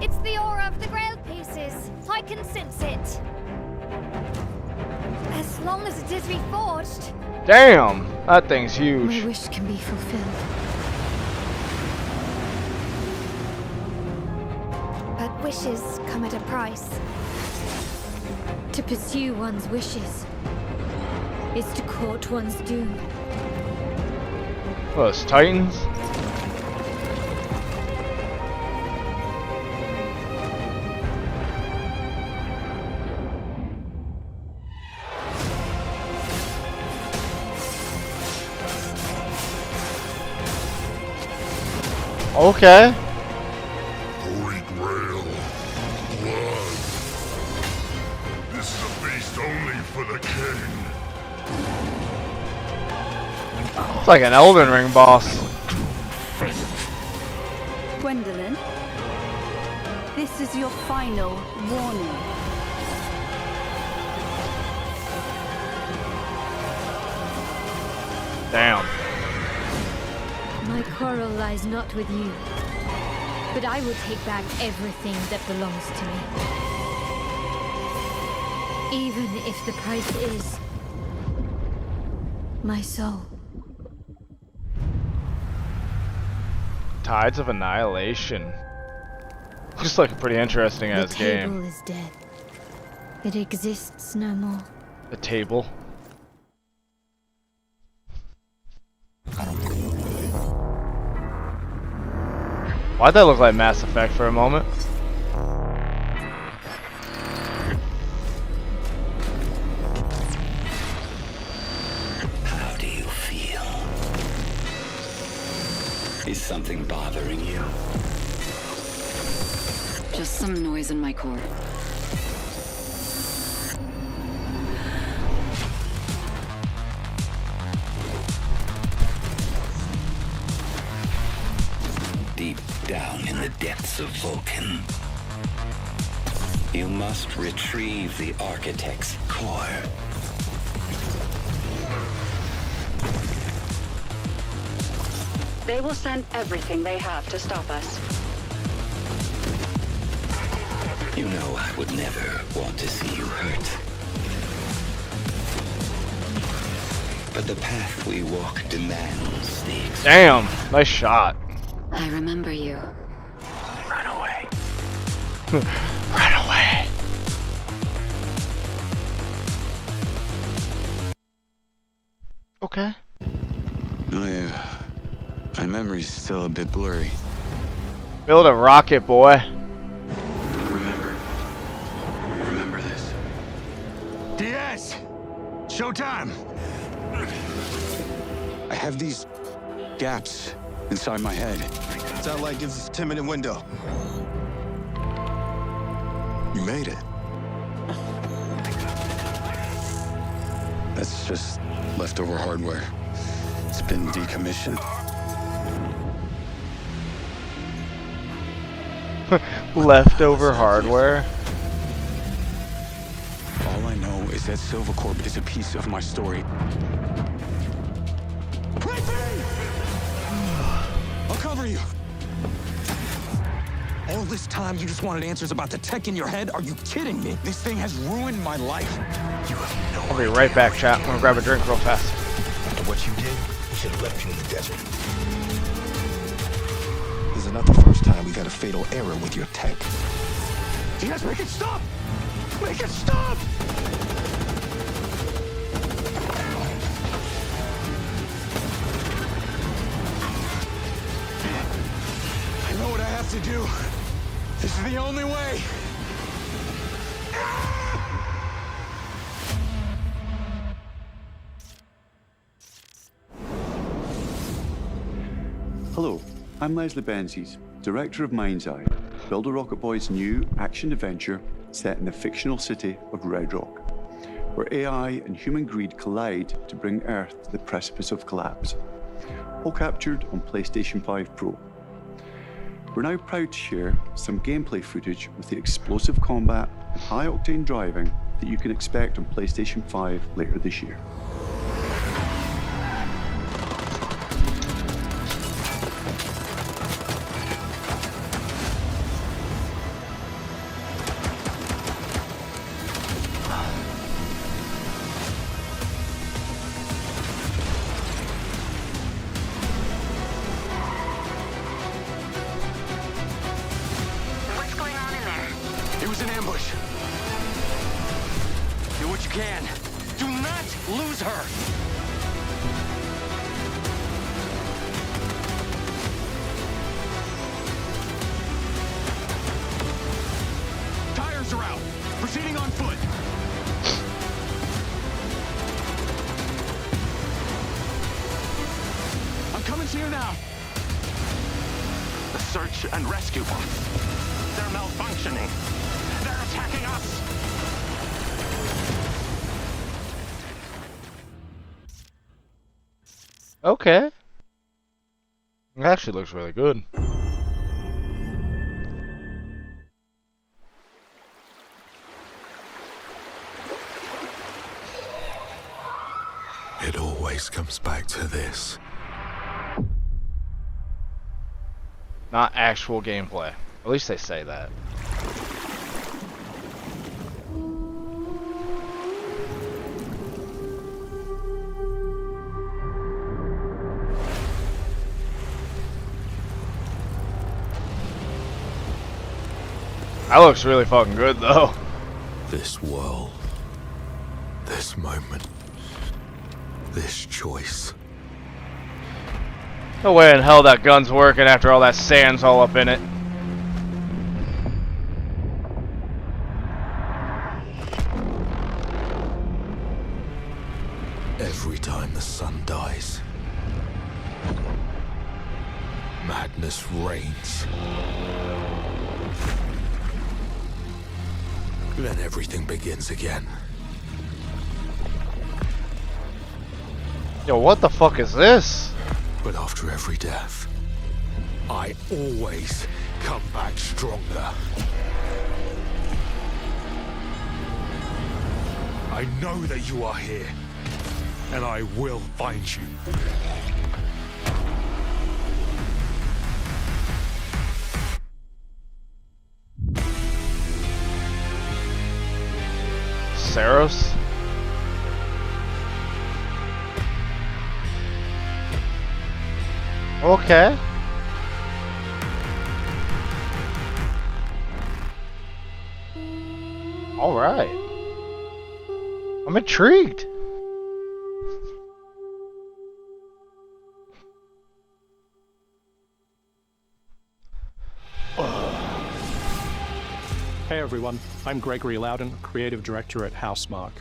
It's the aura of the Grail pieces. I can sense it. As long as it is reforged. Damn, that thing's huge. My wish can be fulfilled. But wishes come at a price. To pursue one's wishes is to court one's doom. Those Titans? Okay. Holy Grail. Blood. This is a feast only for the king. It's like an Elden Ring boss. Gwendolyn, this is your final warning. Damn. My quarrel lies not with you, but I will take back everything that belongs to me. Even if the price is my soul. Tides of Annihilation. Looks like a pretty interesting ass game. The table is dead. It exists no more. The table. Why'd that look like Mass Effect for a moment? How do you feel? Is something bothering you? Just some noise in my core. Deep down in the depths of Vulcan, you must retrieve the Architect's core. They will send everything they have to stop us. You know I would never want to see you hurt. But the path we walk demands the extreme. Damn, nice shot. I remember you. Run away. Run away. Okay. My memory's still a bit blurry. Build a rocket, boy. Remember this. DS! Showtime! I have these gaps inside my head. Satellite gives us a 10-minute window. You made it. That's just leftover hardware. It's been decommissioned. Leftover hardware. All I know is that Silvercorp is a piece of my story. I'll cover you. All this time you just wanted answers about the tech in your head? Are you kidding me? This thing has ruined my life. You have no I'll be right back, chat. I'm gonna grab a drink real fast. After what you did, we should have left you in the desert. This is not the first time we got a fatal error with your tech. Yes, make it stop! Make it stop! I know what I have to do. This is the only way. Hello, I'm Leslie Benzies, director of Mind's Eye, Build a Rocket Boy's new action-adventure set in the fictional city of Red Rock, where AI and human greed collide to bring Earth to the precipice of collapse, all captured on PlayStation 5 Pro. We're now proud to share some gameplay footage with the explosive combat and high-octane driving that you can expect on PlayStation 5 later this year. What's going on in there? It was an ambush. Do what you can. Do not lose her. Tires are out. Proceeding on foot. I'm coming to you now. search and rescue bots. They're malfunctioning. They're attacking us. Okay. It actually looks really good. It always comes back to this. Not actual gameplay. At least they say that. That looks really fucking good though. This world. This moment. This choice. No way in hell that gun's working after all that sand's all up in it. Every time the sun dies, madness reigns. Then everything begins again. Yo, what the fuck is this? But after every death, I always come back stronger. I know that you are here, and I will find you. Saros? Okay. All right. I'm intrigued. Hey everyone, I'm Gregory Loudon, Creative Director at Housemarque.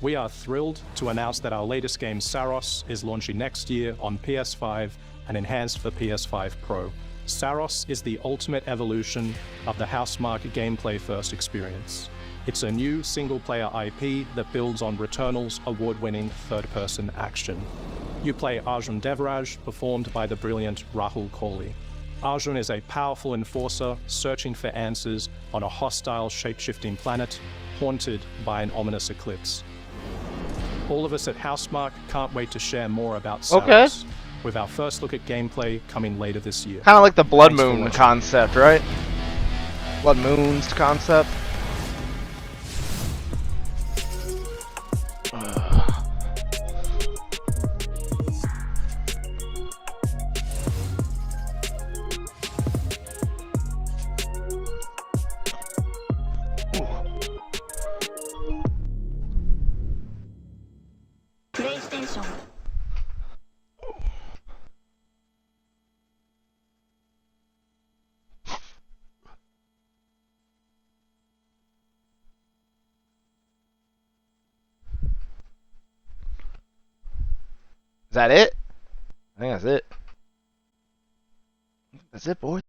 We are thrilled to announce that our latest game, Saros, is launching next year on PS5 and enhanced for PS5 Pro. Saros is the ultimate evolution of the Housemarque gameplay-first experience. It's a new single-player IP that builds on Returnal's award-winning third-person action. You play Arjun Devraj, performed by the brilliant Rahul Kohli. Arjun is a powerful enforcer searching for answers on a hostile shape-shifting planet haunted by an ominous eclipse. All of us at Housemarque can't wait to share more about Saros, with our first look at gameplay coming later this year. Kind of like the Blood Moon concept, right? Blood Moon's concept. PlayStation. Is that it? I think that's it. That's it, boys.